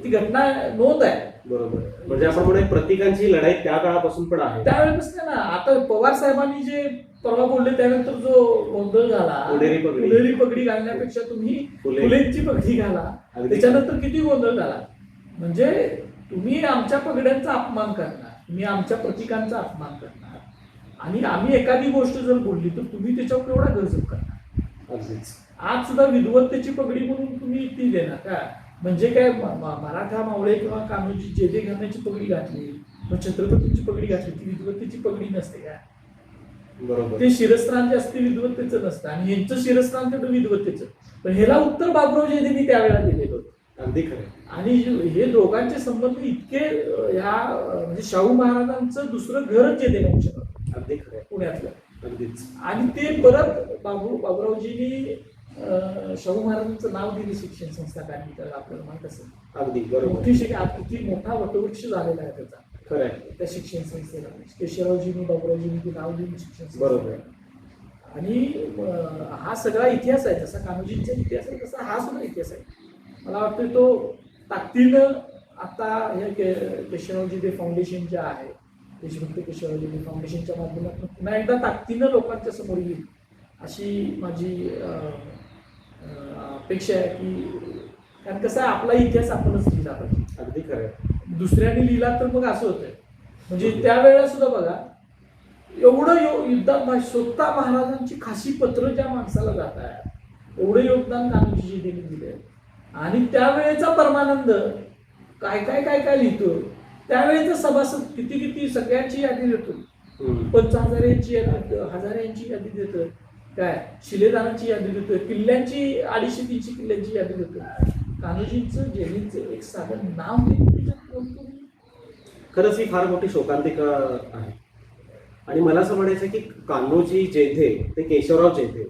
Speaker 2: ती घटना नोंद आहे.
Speaker 1: बरोबर. म्हणजे आपण म्हणून प्रतिकांची लढाई त्या काळापासून पण आहे.
Speaker 2: त्यावेळेस ना आता पवार साहेबांनी जे परवा बोलले त्यानंतर जो गोंधळ झाला पुणेरी पगडी घालण्यापेक्षा तुम्ही फुलेंची पगडी घाला त्याच्यानंतर किती गोंधळ झाला. म्हणजे तुम्ही आमच्या पगड्यांचा अपमान करणार, तुम्ही आमच्या प्रतीकांचा अपमान करणार आणि आम्ही एखादी गोष्ट जर बोलली तर तुम्ही त्याच्यावर केवढा गरजूप करणार.
Speaker 1: अगदीच.
Speaker 2: आज सुद्धा विद्वत्तेची पगडी म्हणून तुम्ही ती देणार का. म्हणजे काय मराठा मावळे किंवा कान्होजी जेधे घालण्याची पगडी घातली मग छत्रपतींची पगडी घातली ती विद्वत्तेची पगडी नसते का.
Speaker 1: बरोबर.
Speaker 2: ते शिरस्त्राण जास्त विद्वत्तेचं नसतं आणि यांचं शिरस्त्राण तेवढं विद्वत्तेचं. पण ह्याला उत्तर बाबूराव जेधेंनी त्यावेळेला दिलेलं होतं.
Speaker 1: अगदी खरं.
Speaker 2: आणि हे दोघांचे संबंध इतके ह्या म्हणजे शाहू महाराजांचं दुसरं घरच जेधे मेन्शन होतं
Speaker 1: अगदी खरं
Speaker 2: पुण्यातलं.
Speaker 1: अगदीच.
Speaker 2: आणि ते परत बाबूरावजींनी शाहू महाराजांचं नाव दिले शिक्षण संस्था काढली तर आपल्याला माहित असेल.
Speaker 1: अगदी बरोबर.
Speaker 2: मोठी किती मोठा वटवृक्ष झालेला आहे त्याचा
Speaker 1: खरं आहे.
Speaker 2: त्या शिक्षण संस्थेला केशवरावजींनी बाबूरावजींनी ते नाव दिलं शिक्षण संस्था.
Speaker 1: बरोबर.
Speaker 2: आणि हा सगळा इतिहास आहे जसा कान्होजींचा इतिहास आहे तसा हा सुद्धा इतिहास आहे. मला वाटतं तो ताकदीनं आता ह्या केशवरावजी दे फाउंडेशन जे आहे देशभक्त केशवरावजी दे फाउंडेशनच्या माध्यमातून पुन्हा एकदा ताकदीनं लोकांच्या समोर येईल अशी माझी अपेक्षा आहे. की कारण कसं आहे आपला इतिहास आपणच लिहिला पाहिजे.
Speaker 1: अगदी खरं.
Speaker 2: दुसऱ्याने लिहिला तर मग असं होतंय. म्हणजे त्यावेळेला सुद्धा बघा एवढं युद्धात स्वतः महाराजांची खासी पत्र ज्या माणसाला जात आहे एवढं योगदान गांधीजी दिले. आणि त्यावेळेचा परमानंद काय काय काय काय लिहितो. त्यावेळेचा सभासद किती सगळ्यांची यादी देतो. 5,000 यांची यादी देतो, 1,000 यांची यादी देतो, काय शिलेदारांची यादी देतोय, किल्ल्यांची 250-300 किल्ल्यांची यादी देतोय. कान्होजींचं जेलींचं एक साधं नाव
Speaker 1: खरंच ही फार मोठी शोकांतिका आहे. आणि मला असं म्हणायचं की कान्होजी जेधे ते केशवराव जेधे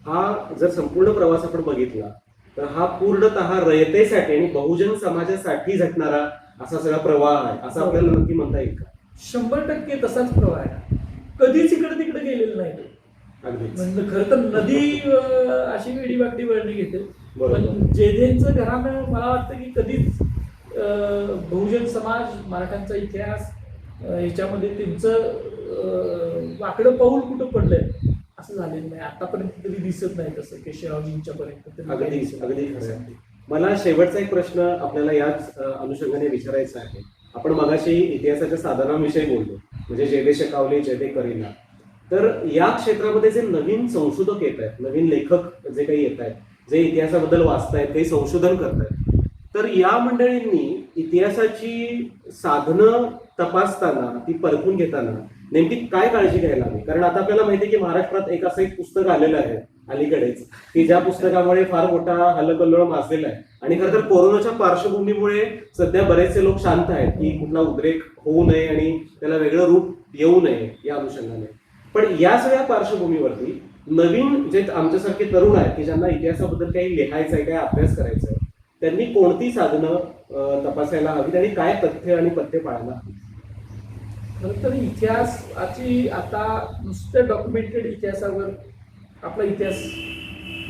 Speaker 1: हा जर संपूर्ण प्रवास आपण बघितला तर हा पूर्णतः रयतेसाठी आणि बहुजन समाजासाठी झटणारा असा सगळा प्रवाह आहे असं आपल्याला नक्की म्हणता येईल का.
Speaker 2: 100% तसाच प्रवाह आहे. कधीच इकडे तिकडे गेलेलं नाही. म्हणजे खरं तर नदी अशी वेडी वाकडी वळणी घेते. पण जेधेंचं घराणं मला वाटतं की कधीच बहुजन समाज मराठ्यांचा इतिहास ह्याच्यामध्ये त्यांचं वाकडं पाऊल कुठं पडलंय असं झालेलं नाही आतापर्यंत तरी दिसत नाही तसं केशवरावजींच्या पर्यंत.
Speaker 1: अगदी खरं. मला शेवटचा एक प्रश्न आपल्याला याच अनुषंगाने विचारायचा आहे. आपण मगाशी इतिहासाच्या साधनांविषयी बोललो म्हणजे जेधे शेकावले जेधे करीना. तर या क्षेत्रामध्ये जे नवीन संशोधक येत आहेत नवीन लेखक जे काही येत आहेत जे इतिहासाबद्दल वाचतायत ते संशोधन करतायत तर या मंडळींनी इतिहासाची साधनं तपासताना ती परखून घेताना नेमकी काय काळजी घ्यायला हवी. कारण आता आपल्याला माहिती आहे की महाराष्ट्रात एक असं एक पुस्तक आलेलं आहे अलीकडेच, की ज्या पुस्तकामुळे फार मोठा हल्लकल्लोळ माजलेला आहे. आणि खरं तर कोरोनाच्या पार्श्वभूमीमुळे सध्या बरेचसे लोक शांत आहेत की कुठला उद्रेक होऊ नये आणि त्याला वेगळं रूप येऊ नये या अनुषंगाने. पण या सगळ्या पार्श्वभूमीवरती नवीन जे आमच्यासारखे तरुण आहेत की ज्यांना इतिहासाबद्दल काही लिहायचं आहे, काही अभ्यास करायचा आहे, त्यांनी कोणती साधनं तपासायला हवीत आणि काय तथ्य आणि पथ्य पाळायला हवी?
Speaker 2: खरं तर इतिहासाची आता नुसत्या डॉक्युमेंटेड इतिहासावर आपला इतिहास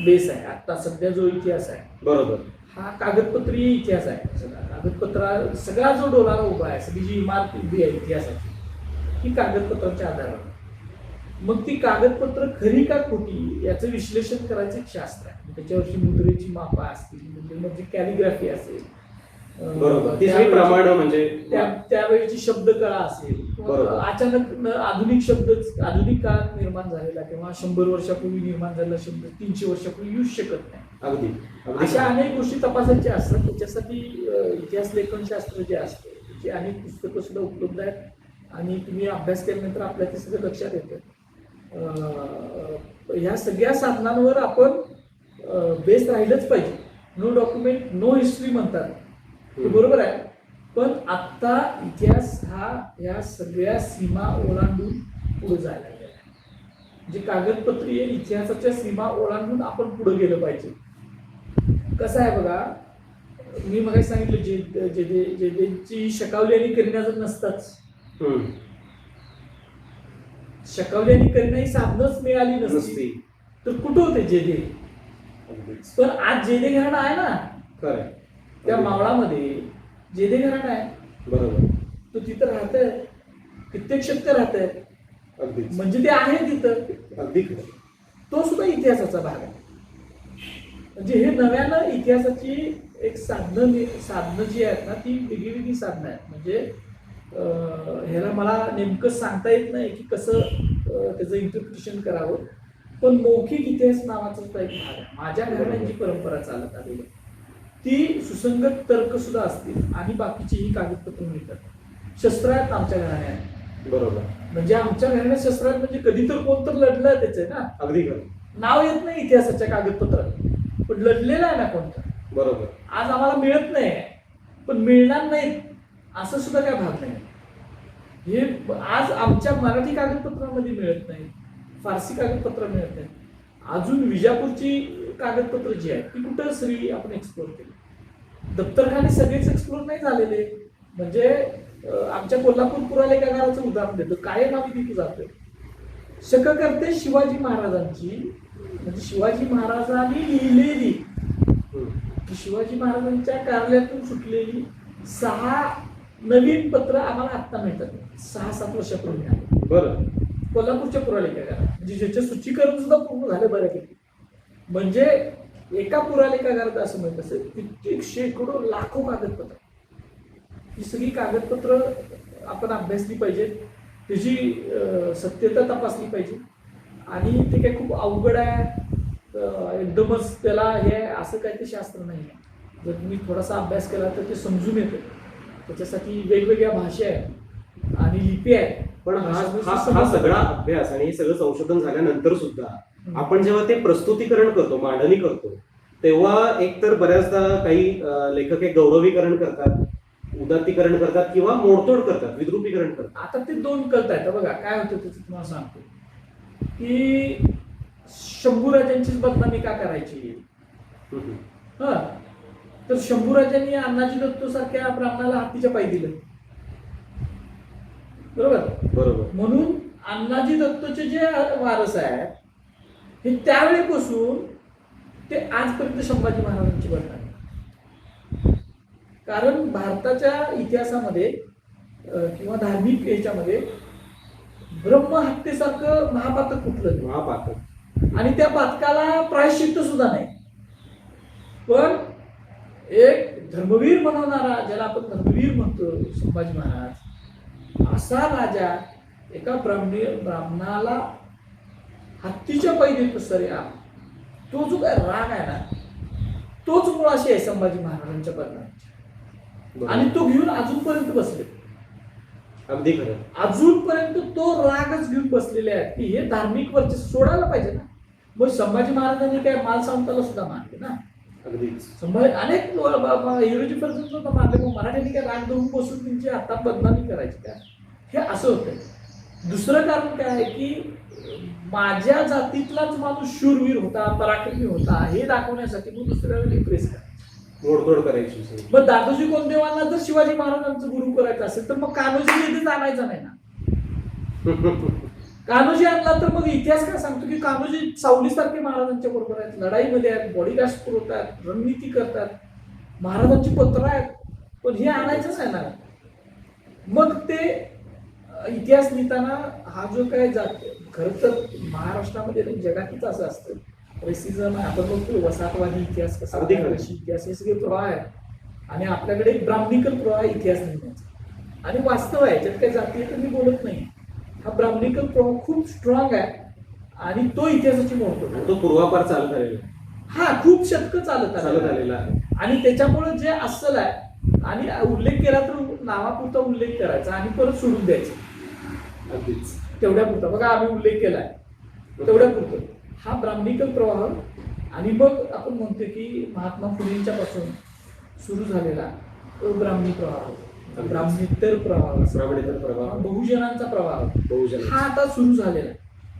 Speaker 2: बेस आहे. आता सध्या जो इतिहास आहे
Speaker 1: बरोबर.
Speaker 2: हा कागदपत्री इतिहास आहे. कागदपत्रा सगळा जो डोलारा उभा आहे, सगळी जी इमारत उभी आहे इतिहासाची, ही कागदपत्रांच्या आधारावर. मग ती कागदपत्र खरी का खोटी याचं विश्लेषण करायचं एक शास्त्र आहे. त्याच्यावरची मुद्रेची मापा असतील, म्हणजे कॅलिग्राफी असेल,
Speaker 1: बरोबर, ती सगळी प्रमाण म्हणजे
Speaker 2: त्यावेळेची शब्दकळा असेल,
Speaker 1: बरोबर.
Speaker 2: अचानक आधुनिक शब्द आधुनिक काळात निर्माण झालेला किंवा 100 वर्षापूर्वी निर्माण झालेला शब्द 300 वर्षापूर्वी येऊच शकत नाही.
Speaker 1: अगदी अगदी
Speaker 2: अशा अनेक गोष्टी तपासायच्या असतात. त्याच्यासाठी इतिहास लेखनशास्त्र जे असतं त्याची अनेक पुस्तकं सुद्धा उपलब्ध आहेत आणि तुम्ही अभ्यास केल्यानंतर आपल्या ते सगळं लक्षात येतं. ह्या सगळ्या साधनांवर आपण बेस राहिलंच पाहिजे. नो डॉक्युमेंट नो हिस्ट्री म्हणतात, हे बरोबर आहे. पण आत्ता इतिहास हा या सगळ्या सीमा ओलांडून पुढे जायला लागलेला आहे. म्हणजे कागदपत्रीय इतिहासाच्या सीमा ओलांडून आपण पुढे गेलं पाहिजे. कसं आहे बघा, मी मगाशी सांगितलं जे शकावली आणि करिना जर नसताच, शकावली आणि करिना ही साधनच मिळाली नसती तर कुठं होते जेदे. पण आज जेदे घराणं आहे ना,
Speaker 1: खरं
Speaker 2: त्या मावळामध्ये जेदे घराणं आहे.
Speaker 1: बरोबर.
Speaker 2: तो तिथं राहत आहे, कित्येक शतक राहत आहे,
Speaker 1: अगदी
Speaker 2: म्हणजे ते आहे तिथं.
Speaker 1: अगदी खरं.
Speaker 2: तो सुद्धा इतिहासाचा भाग आहे. म्हणजे हे नव्यानं इतिहासाची एक साधनं जी आहेत ना, ती वेगळी वेगळी साधनं आहेत. म्हणजे ह्याला मला नेमकं सांगता येत नाही की कसं त्याचं इंटरप्रिटेशन करावं. पण मौखिक इतिहास नावाचा सुद्धा एक भाग आहे. माझ्या घराण्यांची परंपरा चालत आलेली ती सुसंगत तर्क सुद्धा असतील आणि बाकीची ही कागदपत्र मिळतात. शस्त्र आहेत आमच्या घराण्यात,
Speaker 1: बरोबर.
Speaker 2: म्हणजे आमच्या घराण्यात शस्त्र आहेत, म्हणजे कधी तर कोण तर लढलं त्याचं ना.
Speaker 1: अगदी खरं.
Speaker 2: नाव येत नाही इतिहासाच्या कागदपत्रात, पण लढलेलं आहे ना कोणतं.
Speaker 1: बरोबर.
Speaker 2: आज आम्हाला मिळत नाही, पण मिळणार नाही असं सुद्धा काय भाग नाही. हे आज आमच्या मराठी कागदपत्रामध्ये मिळत नाही, फारसी कागदपत्र मिळत नाही. अजून विजापूरची कागदपत्र जी आहेत ती कुठं सगळी आपण एक्सप्लोर केली. दप्तरखाने सगळेच एक्सप्लोर नाही झालेले. म्हणजे आमच्या कोल्हापूर पुरालेखागाराचं उदाहरण देतो, कायम आम्ही तिथे जातोय. शककर्ते शिवाजी महाराजांची, म्हणजे शिवाजी महाराजांनी लिहिलेली, शिवाजी महाराजांच्या कार्यालयातून सुटलेली 6 नवीन पत्र आम्हाला आत्ता मिळतात. 6-7 वर्षापूर्वी मिळाले.
Speaker 1: बरं.
Speaker 2: कोल्हापूरच्या पुरालेखागारात, म्हणजे ज्याचं सूचीकरण सुद्धा पूर्ण झालं बऱ्यापैकी. म्हणजे एका पुरालेखागारात असं म्हणत असेल कित्येक शेकडो लाखो कागदपत्र. ही सगळी कागदपत्र आपण अभ्यासली पाहिजेत, त्याची सत्यता तपासली पाहिजे. आणि ते काही खूप अवघड आहे, एकदमच त्याला हे असं काही ते शास्त्र नाही आहे. जर तुम्ही थोडासा अभ्यास केला तर ते समजून येतं. त्याच्यासाठी वेगवेगळ्या भाषा आहेत आणि लिपी आहेत.
Speaker 1: पण हा सगळा अभ्यास आणि हे सगळं संशोधन झाल्यानंतर सुद्धा आपण जेव्हा ते प्रस्तुतीकरण करतो, मांडणी करतो, तेव्हा एकतर बऱ्याचदा काही लेखक हे गौरवीकरण करतात, उदात्तीकरण करतात किंवा मोडतोड करतात, विद्रुपीकरण करतात.
Speaker 2: आता ते 2 कळत आहेत. बघा काय होतं त्याचं तुम्हाला सांगतो की शंभूराजांचीच बदनामी का करायची. हा, तर शंभूराजांनी अण्णाजी दत्त सारख्या ब्राह्मणाला हातीच्या पायी दिलं, बरोबर
Speaker 1: बरोबर.
Speaker 2: म्हणून अण्णाजी दत्तचे जे वारस आहेत हे त्यावेळेपासून ते आजपर्यंत संभाजी महाराजांची बदनामी. कारण भारताच्या इतिहासामध्ये किंवा धार्मिक याच्यामध्ये ब्रह्महत्येसारखं महापातक कुठलं
Speaker 1: महापातक,
Speaker 2: आणि त्या पातकाला प्रायश्चित्त सुद्धा नाही. पण एक धर्मवीर बनवणारा, ज्याला आपण धर्मवीर म्हणतो, संभाजी महाराज असा राजा एका ब्राह्मणाला हत्तीच्या पायी देतो. सर या तो जो काय राग आहे ना, तोच मुळाशी आहे संभाजी महाराजांच्या बदनामीचा. आणि तो घेऊन अजूनपर्यंत बसले.
Speaker 1: अगदी खरं.
Speaker 2: अजूनपर्यंत तो रागच घेऊन बसलेले आहेत की हे धार्मिक वर्चस्व सोडायला पाहिजे ना. मग संभाजी महाराजांनी काय माल सावंताला सुद्धा मानले ना.
Speaker 1: अगदीच.
Speaker 2: संभाजी अनेक हिरोजी पर्यंत सुद्धा मानले. मग मराठ्यांनी काय राग धरून बसून त्यांची आता बदनामी करायची का? हे असं होतं. दुसरं कारण काय आहे की माझ्या जातीतलाच माणूस शूरवीर होता, पराक्रमी होता हे दाखवण्यासाठी मग दुसऱ्याला रिप्रेस करा,
Speaker 1: मोडतोड करायची सगळी.
Speaker 2: मग दादोजी कोंडदेवांना जर शिवाजी महाराजांचं गुरु करायचं असेल तर मग कान्होजी इथेच आणायचा नाही ना. कान्होजी आणला तर मग इतिहास काय सांगतो की कान्होजी सावलीसारखे महाराजांच्या बरोबर आहेत, लढाईमध्ये आहेत, बॉडीगार्ड पुरवतात, रणनीती करतात, महाराजांची पत्र आहेत, पण हे आणायचंच आहे ना. मग ते इतिहास लिहिताना हा जो काय जात खरं तर महाराष्ट्रामध्ये नाही, जगातच असं असतं. रेसिझम आपण बघतो वसाहतवादी इतिहास कसा,
Speaker 1: अगदी खरं.
Speaker 2: आदिवासी इतिहास, हे सगळे प्रवाह आहेत आणि आपल्याकडे एक ब्राह्मणिकल प्रवाह आहे इतिहास लिहिण्याचा. आणि वास्तव आहे याच्यात काही जातीय तर मी बोलत नाही. हा ब्राह्मणिकल प्रवाह खूप स्ट्रॉंग आहे आणि तो इतिहासाची मोडतो.
Speaker 1: तो पूर्वापार चालत आलेला आहे.
Speaker 2: हा खूप शतकं चालत
Speaker 1: आलेला आहे.
Speaker 2: आणि त्याच्यामुळे जे अस्सल आहे आणि उल्लेख केला तर नावापुरता उल्लेख करायचा आणि परत सोडून द्यायचा.
Speaker 1: अगदीच.
Speaker 2: तेवढ्या पुरता बघा आम्ही उल्लेख केलाय तेवढ्या पुरतं हा ब्राह्मणिकल प्रवाह. आणि मग आपण म्हणतो की महात्मा फुलेंच्या पासून सुरू झालेला अब्राह्मणी प्रवाह, ब्राह्मणेतर प्रवाह, बहुजनांचा प्रवाह हा आता सुरू झालेला.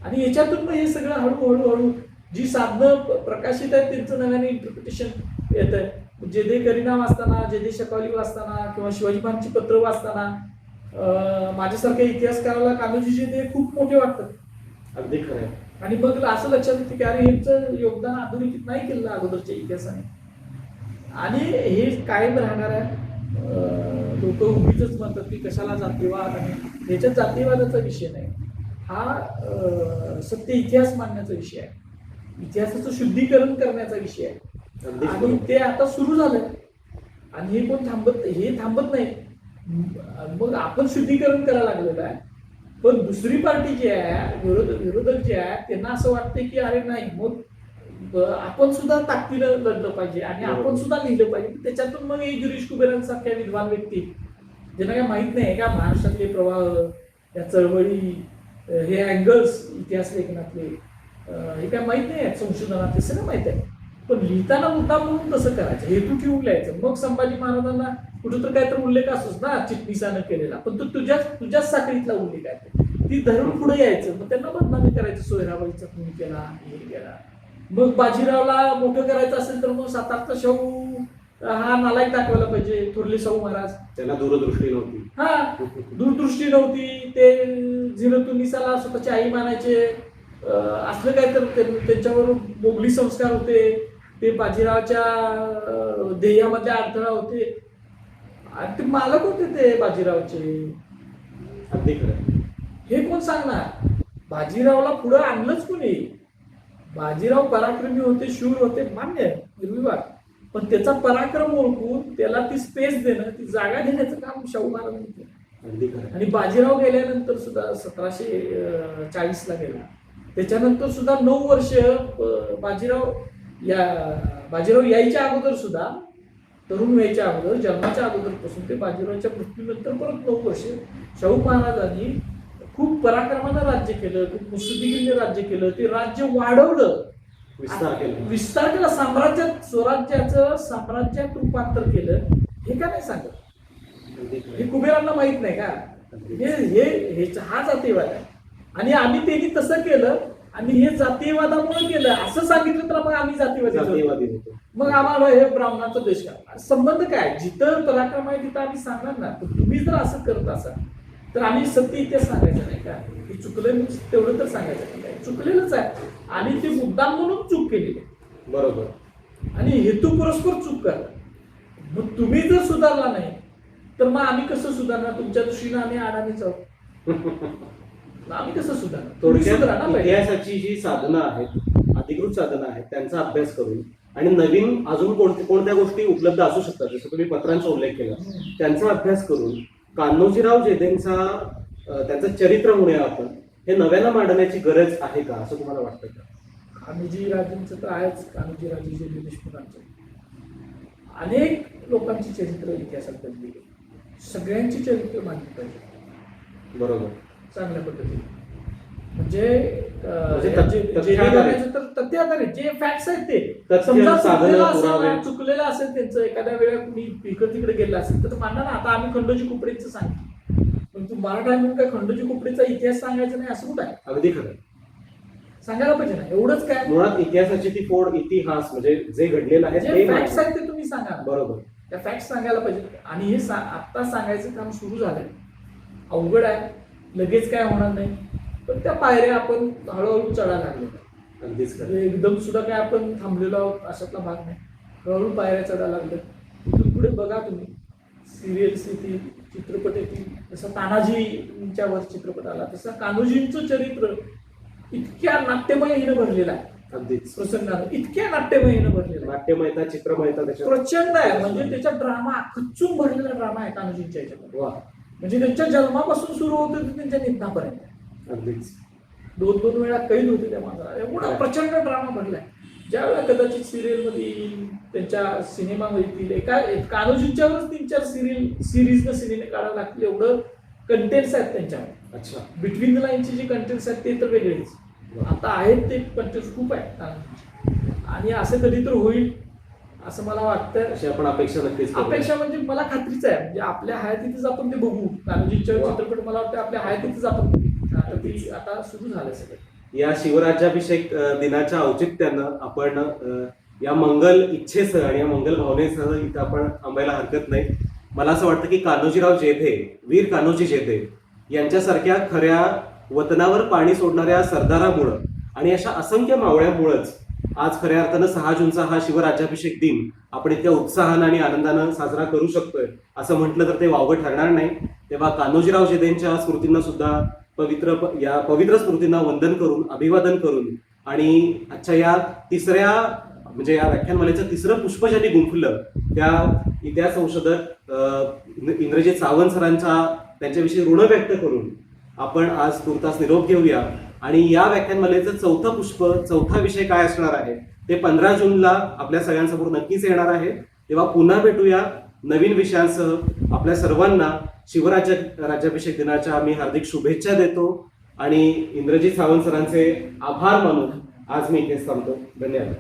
Speaker 2: आणि याच्यातून मग हे सगळं हळूहळू जी साधनं प्रकाशित आहेत त्यांचं नव्याने इंटरप्रिटेशन येत आहे. जे दे करिना वाचताना, जे दे शकावली वाचताना किंवा शिवाजी महाराजांची पत्र वाचताना माझ्यासारख्या इतिहासकाराला कान्होजीचे ते खूप मोठे वाटतात.
Speaker 1: अगदी खरं आहे.
Speaker 2: आणि मग असं लक्षात येतं की अरे ह्यांचं योगदान आधुनिक नाही केलं अगोदरच्या इतिहासाने आणि हे कायम राहणार आहे. लोक उगीच म्हणतात की कशाला जातीवाद, आणि ह्याच्यात जातीवादाचा विषय नाही. हा सत्य इतिहास मांडण्याचा विषय आहे, इतिहासाचं शुद्धीकरण करण्याचा विषय आहे. आणि ते आता सुरू झालंय आणि हे थांबत नाही. मग आपण शुद्धीकरण करायला लागलेलं आहे. पण दुसरी पार्टी जी आहे, विरोधक जे आहे, त्यांना असं वाटतं की अरे नाही, मग आपण सुद्धा ताकदीनं लढलं पाहिजे आणि आपण सुद्धा लिहिलं पाहिजे. त्याच्यातून मग गिरीश कुबेरांसारख्या विद्वान व्यक्ती ज्यांना काय माहित नाही का महाराष्ट्रातले प्रवाह, या चळवळी, हे अँगल्स इतिहास लेखनातले हे काय माहित नाही, संशोधनातले सगळं माहित आहे. पण लिहिताना मुद्दा म्हणून तसं करायचं, हेतू ठेवून लिहायचं. मग संभाजी महाराजांना कुठं तर काहीतरी उल्लेख असतोच ना चिटणीसानं केलेला, पण तो तुझ्याच साखळीतला उल्लेख आहे, ती धरून पुढे यायचं. मग त्यांना बदनामी करायचं, सोयराबाईचा खून केला, हे केला. मग बाजीरावला मोठं करायचं असेल तर मग सातारचा शाहू हा नालायक दाखवायला पाहिजे, थोरले शाहू महाराज.
Speaker 1: त्यांना दूरदृष्टी नव्हती.
Speaker 2: हा दूरदृष्टी नव्हती. ते झिरतुनिसाला स्वतःची आई मानायचे, असलं काय तर त्यांच्यावर मोगली संस्कार होते, ते बाजीरावच्या ध्येयामध्ये अडथळा होते. आणि ते मालक होते ते बाजीरावचे.
Speaker 1: अगदी खरं.
Speaker 2: हे कोण सांगणार? बाजीरावला पुढे आणलंच कोणी? बाजीराव पराक्रमी होते, शूर होते, मान्य आहे, निर्विवाद. पण त्याचा पराक्रम ओळखून त्याला ती स्पेस देणं, ती जागा देण्याचं काम शाहू महाराजांनी केलं.
Speaker 1: अगदी खरं.
Speaker 2: आणि बाजीराव गेल्यानंतर सुद्धा 1740ला गेला, त्याच्यानंतर सुद्धा 9 वर्ष बाजीराव यायच्या अगोदर सुद्धा, तरुण व्हायच्या अगोदर, जन्माच्या अगोदरपासून ते बाजीरावच्या मृत्यूनंतर परत 9 वर्ष शाहू महाराजांनी खूप पराक्रमानं राज्य केलं, खूप मुत्सद्दीगिरीने राज्य केलं, ते राज्य वाढवलं, विस्तार केला, स्वराज्याचं साम्राज्यात रूपांतर केलं. हे का नाही सांगत? हे कुबेरांना माहित नाही का? हा जातीयवाद आहे. आणि आम्ही त्यांनी तसं केलं आणि हे जातीयवादामुळे केलं असं सांगितलं तर मग आम्ही जातीवादी होतो. मग आम्हाला हे ब्राह्मणाचा देश का संबंध काय? जिथं पराक्रम आहे तिथं आम्ही सांगणार ना. तुम्ही जर असं करत असाल तर आम्ही सत्य इतिहास सांगायचं नाही का? हे चुकलं तेवढं तर सांगायचं नाही, चुकलेलंच आहे आणि ते मुद्दाम म्हणून चूक केलेली आहे.
Speaker 1: बरोबर.
Speaker 2: आणि हेतू परस्पर चूक करा. मग तुम्ही जर सुधारला नाही तर मग आम्ही कसं सुधारणार? तुमच्या दृष्टीनं आम्ही अडाणीच आहोत. आम्ही कसं सुधारणार?
Speaker 1: इतिहासाची जी साधनं आहेत, अधिकृत साधनं आहेत, त्यांचा अभ्यास करून आणि नवीन अजून कोणत्या गोष्टी उपलब्ध असू शकतात, जसं तुम्ही पत्रांचा उल्लेख केला, त्यांचा अभ्यास करून कान्होजीराव जेधेंचा त्यांचं चरित्र म्हणूया आपण, हे नव्यानं मांडण्याची गरज आहे का, असं तुम्हाला वाटतं का?
Speaker 2: कान्होजी राजेंचं तर आहेच. कान्होजी राजे जे देशमुखांचं अनेक लोकांची चरित्र इतिहासात बनली गेली, सगळ्यांची चरित्र मांडली पाहिजे.
Speaker 1: बरोबर.
Speaker 2: चांगल्या पद्धतीने. म्हणजे
Speaker 1: म्हणजे
Speaker 2: जे तथ्य आधारित जे फॅक्ट्स आहेत ते
Speaker 1: तथ्य,
Speaker 2: समजा
Speaker 1: साधनं,
Speaker 2: चुकलेलं असेल
Speaker 1: पुरावे.
Speaker 2: ना, चुकलेलं असेल त्यांचं एखाद्या वेळेला कुणी इकडे तिकडे गेलं असेल तर मांडा ना. आता आम्ही खंडोजी कुपडेचं सांगितलं, पण तू मराठा म्हणून काय खंडोजी कुपडेचा इतिहास सांगायचा नाही असं कुठं आहे?
Speaker 1: अगदी खरं.
Speaker 2: सांगायला पाहिजे ना. एवढंच काय,
Speaker 1: मुळात इतिहासाची ती फोड, इतिहास म्हणजे जे घडलेलं आहे
Speaker 2: जे
Speaker 1: ते
Speaker 2: फॅक्ट्स
Speaker 1: मांडणं.
Speaker 2: आहेत ते तुम्ही सांगा ना.
Speaker 1: बरोबर.
Speaker 2: त्या फॅक्ट सांगायला पाहिजे. आणि हे आता सांगायचं काम सुरू झालंय. अवघड आहे, लगेच काय होणार नाही, पण त्या पायऱ्या आपण हळूहळू चढायला लागलो.
Speaker 1: अगदीच खरं.
Speaker 2: म्हणजे एकदम सुद्धा काय आपण थांबलेलो आहोत अशातला भाग नाही. हळूहळू पायऱ्या चढायला लागल्या. इथून पुढे बघा तुम्ही सिरियल्स येतील, चित्रपट येतील. जसं तानाजींच्या वर चित्रपट आला तसं कान्होजींचं चरित्र इतक्या नाट्यमय हिनं भरलेलं आहे.
Speaker 1: अगदीच.
Speaker 2: प्रसंगानं इतक्या नाट्यमय हिनं भरलेलं आहे.
Speaker 1: नाट्यमयता, चित्रमयता त्याच्यात.
Speaker 2: प्रचंड आहे. म्हणजे त्याचा ड्रामा खच्चून भरलेला ड्रामा आहे कान्होजींच्या याच्यामध्ये.
Speaker 1: वा.
Speaker 2: म्हणजे त्यांच्या जन्मापासून सुरू होते ते त्यांच्या निधनापर्यंत.
Speaker 1: अगदीच.
Speaker 2: 2-2 वेळा कैद होते त्या माणसाला. एवढा प्रचंड ड्रामा भरलाय. ज्या वेळेला कदाचित सिरियल मध्ये येईल, त्यांच्या सिनेमामध्ये येतील, एका कान्होजींच्यावरच 3-4 सिरीज न सिनेमे काढायला लागतील. एवढं कंटेंट्स आहेत त्यांच्यावर.
Speaker 1: अच्छा.
Speaker 2: बिटवीन द लाईनचे जे कंटेंट्स आहेत ते तर वेगळेच. आता आहेत ते कंटेंट्स खूप आहेत कान्होजींचे. आणि असं कधी तर होईल असं मला वाटतं.
Speaker 1: अशी आपण अपेक्षा नक्कीच करूया.
Speaker 2: अपेक्षा म्हणजे मला खात्रीच आहे. म्हणजे आपल्या हयातीतच आपण ते बघू. कान्होजींच्या
Speaker 1: वा.
Speaker 2: चित्रपट मला वाटतं आपल्या हयातीतच आपण बघू. आता ती आता सुरू झालं सगळं.
Speaker 1: या शिवराज्याभिषेक दिनाच्या औचित्यानं आपण या मंगल इच्छेसह आणि या मंगल भावनेसह इथं आपण थांबायला हरकत नाही. मला असं वाटतं की कान्होजीराव जेधे, वीर कान्होजी जेधे यांच्यासारख्या खऱ्या वतनावर पाणी सोडणाऱ्या सरदारामुळं आणि अशा असंख्य मावळ्यामुळंच आज खऱ्या अर्थानं 6 जूनचा हा शिवराज्याभिषेक दिन आपण इतक्या उत्साहानं आणि आनंदानं साजरा करू शकतोय असं म्हटलं तर ते वावगं ठरणार नाही. तेव्हा कान्होजीराव जेधेंच्या स्मृतींना सुद्धा या पवित्र स्मृतींना वंदन करून, अभिवादन करून आणि आजच्या या तिसऱ्या म्हणजे या व्याख्यानमालेचं तिसरं पुष्प ज्यांनी गुंफलं त्या इतिहास संशोधक इंद्रजित सावंत सरांचा त्यांच्याविषयी ऋण व्यक्त करून आपण आज तुर्तास निरोप घेऊया. आणि या व्याख्यानमालेचं चौथं पुष्प, चौथा विषय काय असणार आहे ते 15 जूनला आपल्या सगळ्यांसमोर नक्कीच येणार आहे. तेव्हा पुन्हा भेटूया नवीन विषयांसह. आपल्या सर्वांना राज्याभिषेक दिनाच्या मी हार्दिक शुभेच्छा देतो आणि इंद्रजित सावंत सरांचे आभार मानून आज मी इथेच थांबतो. धन्यवाद.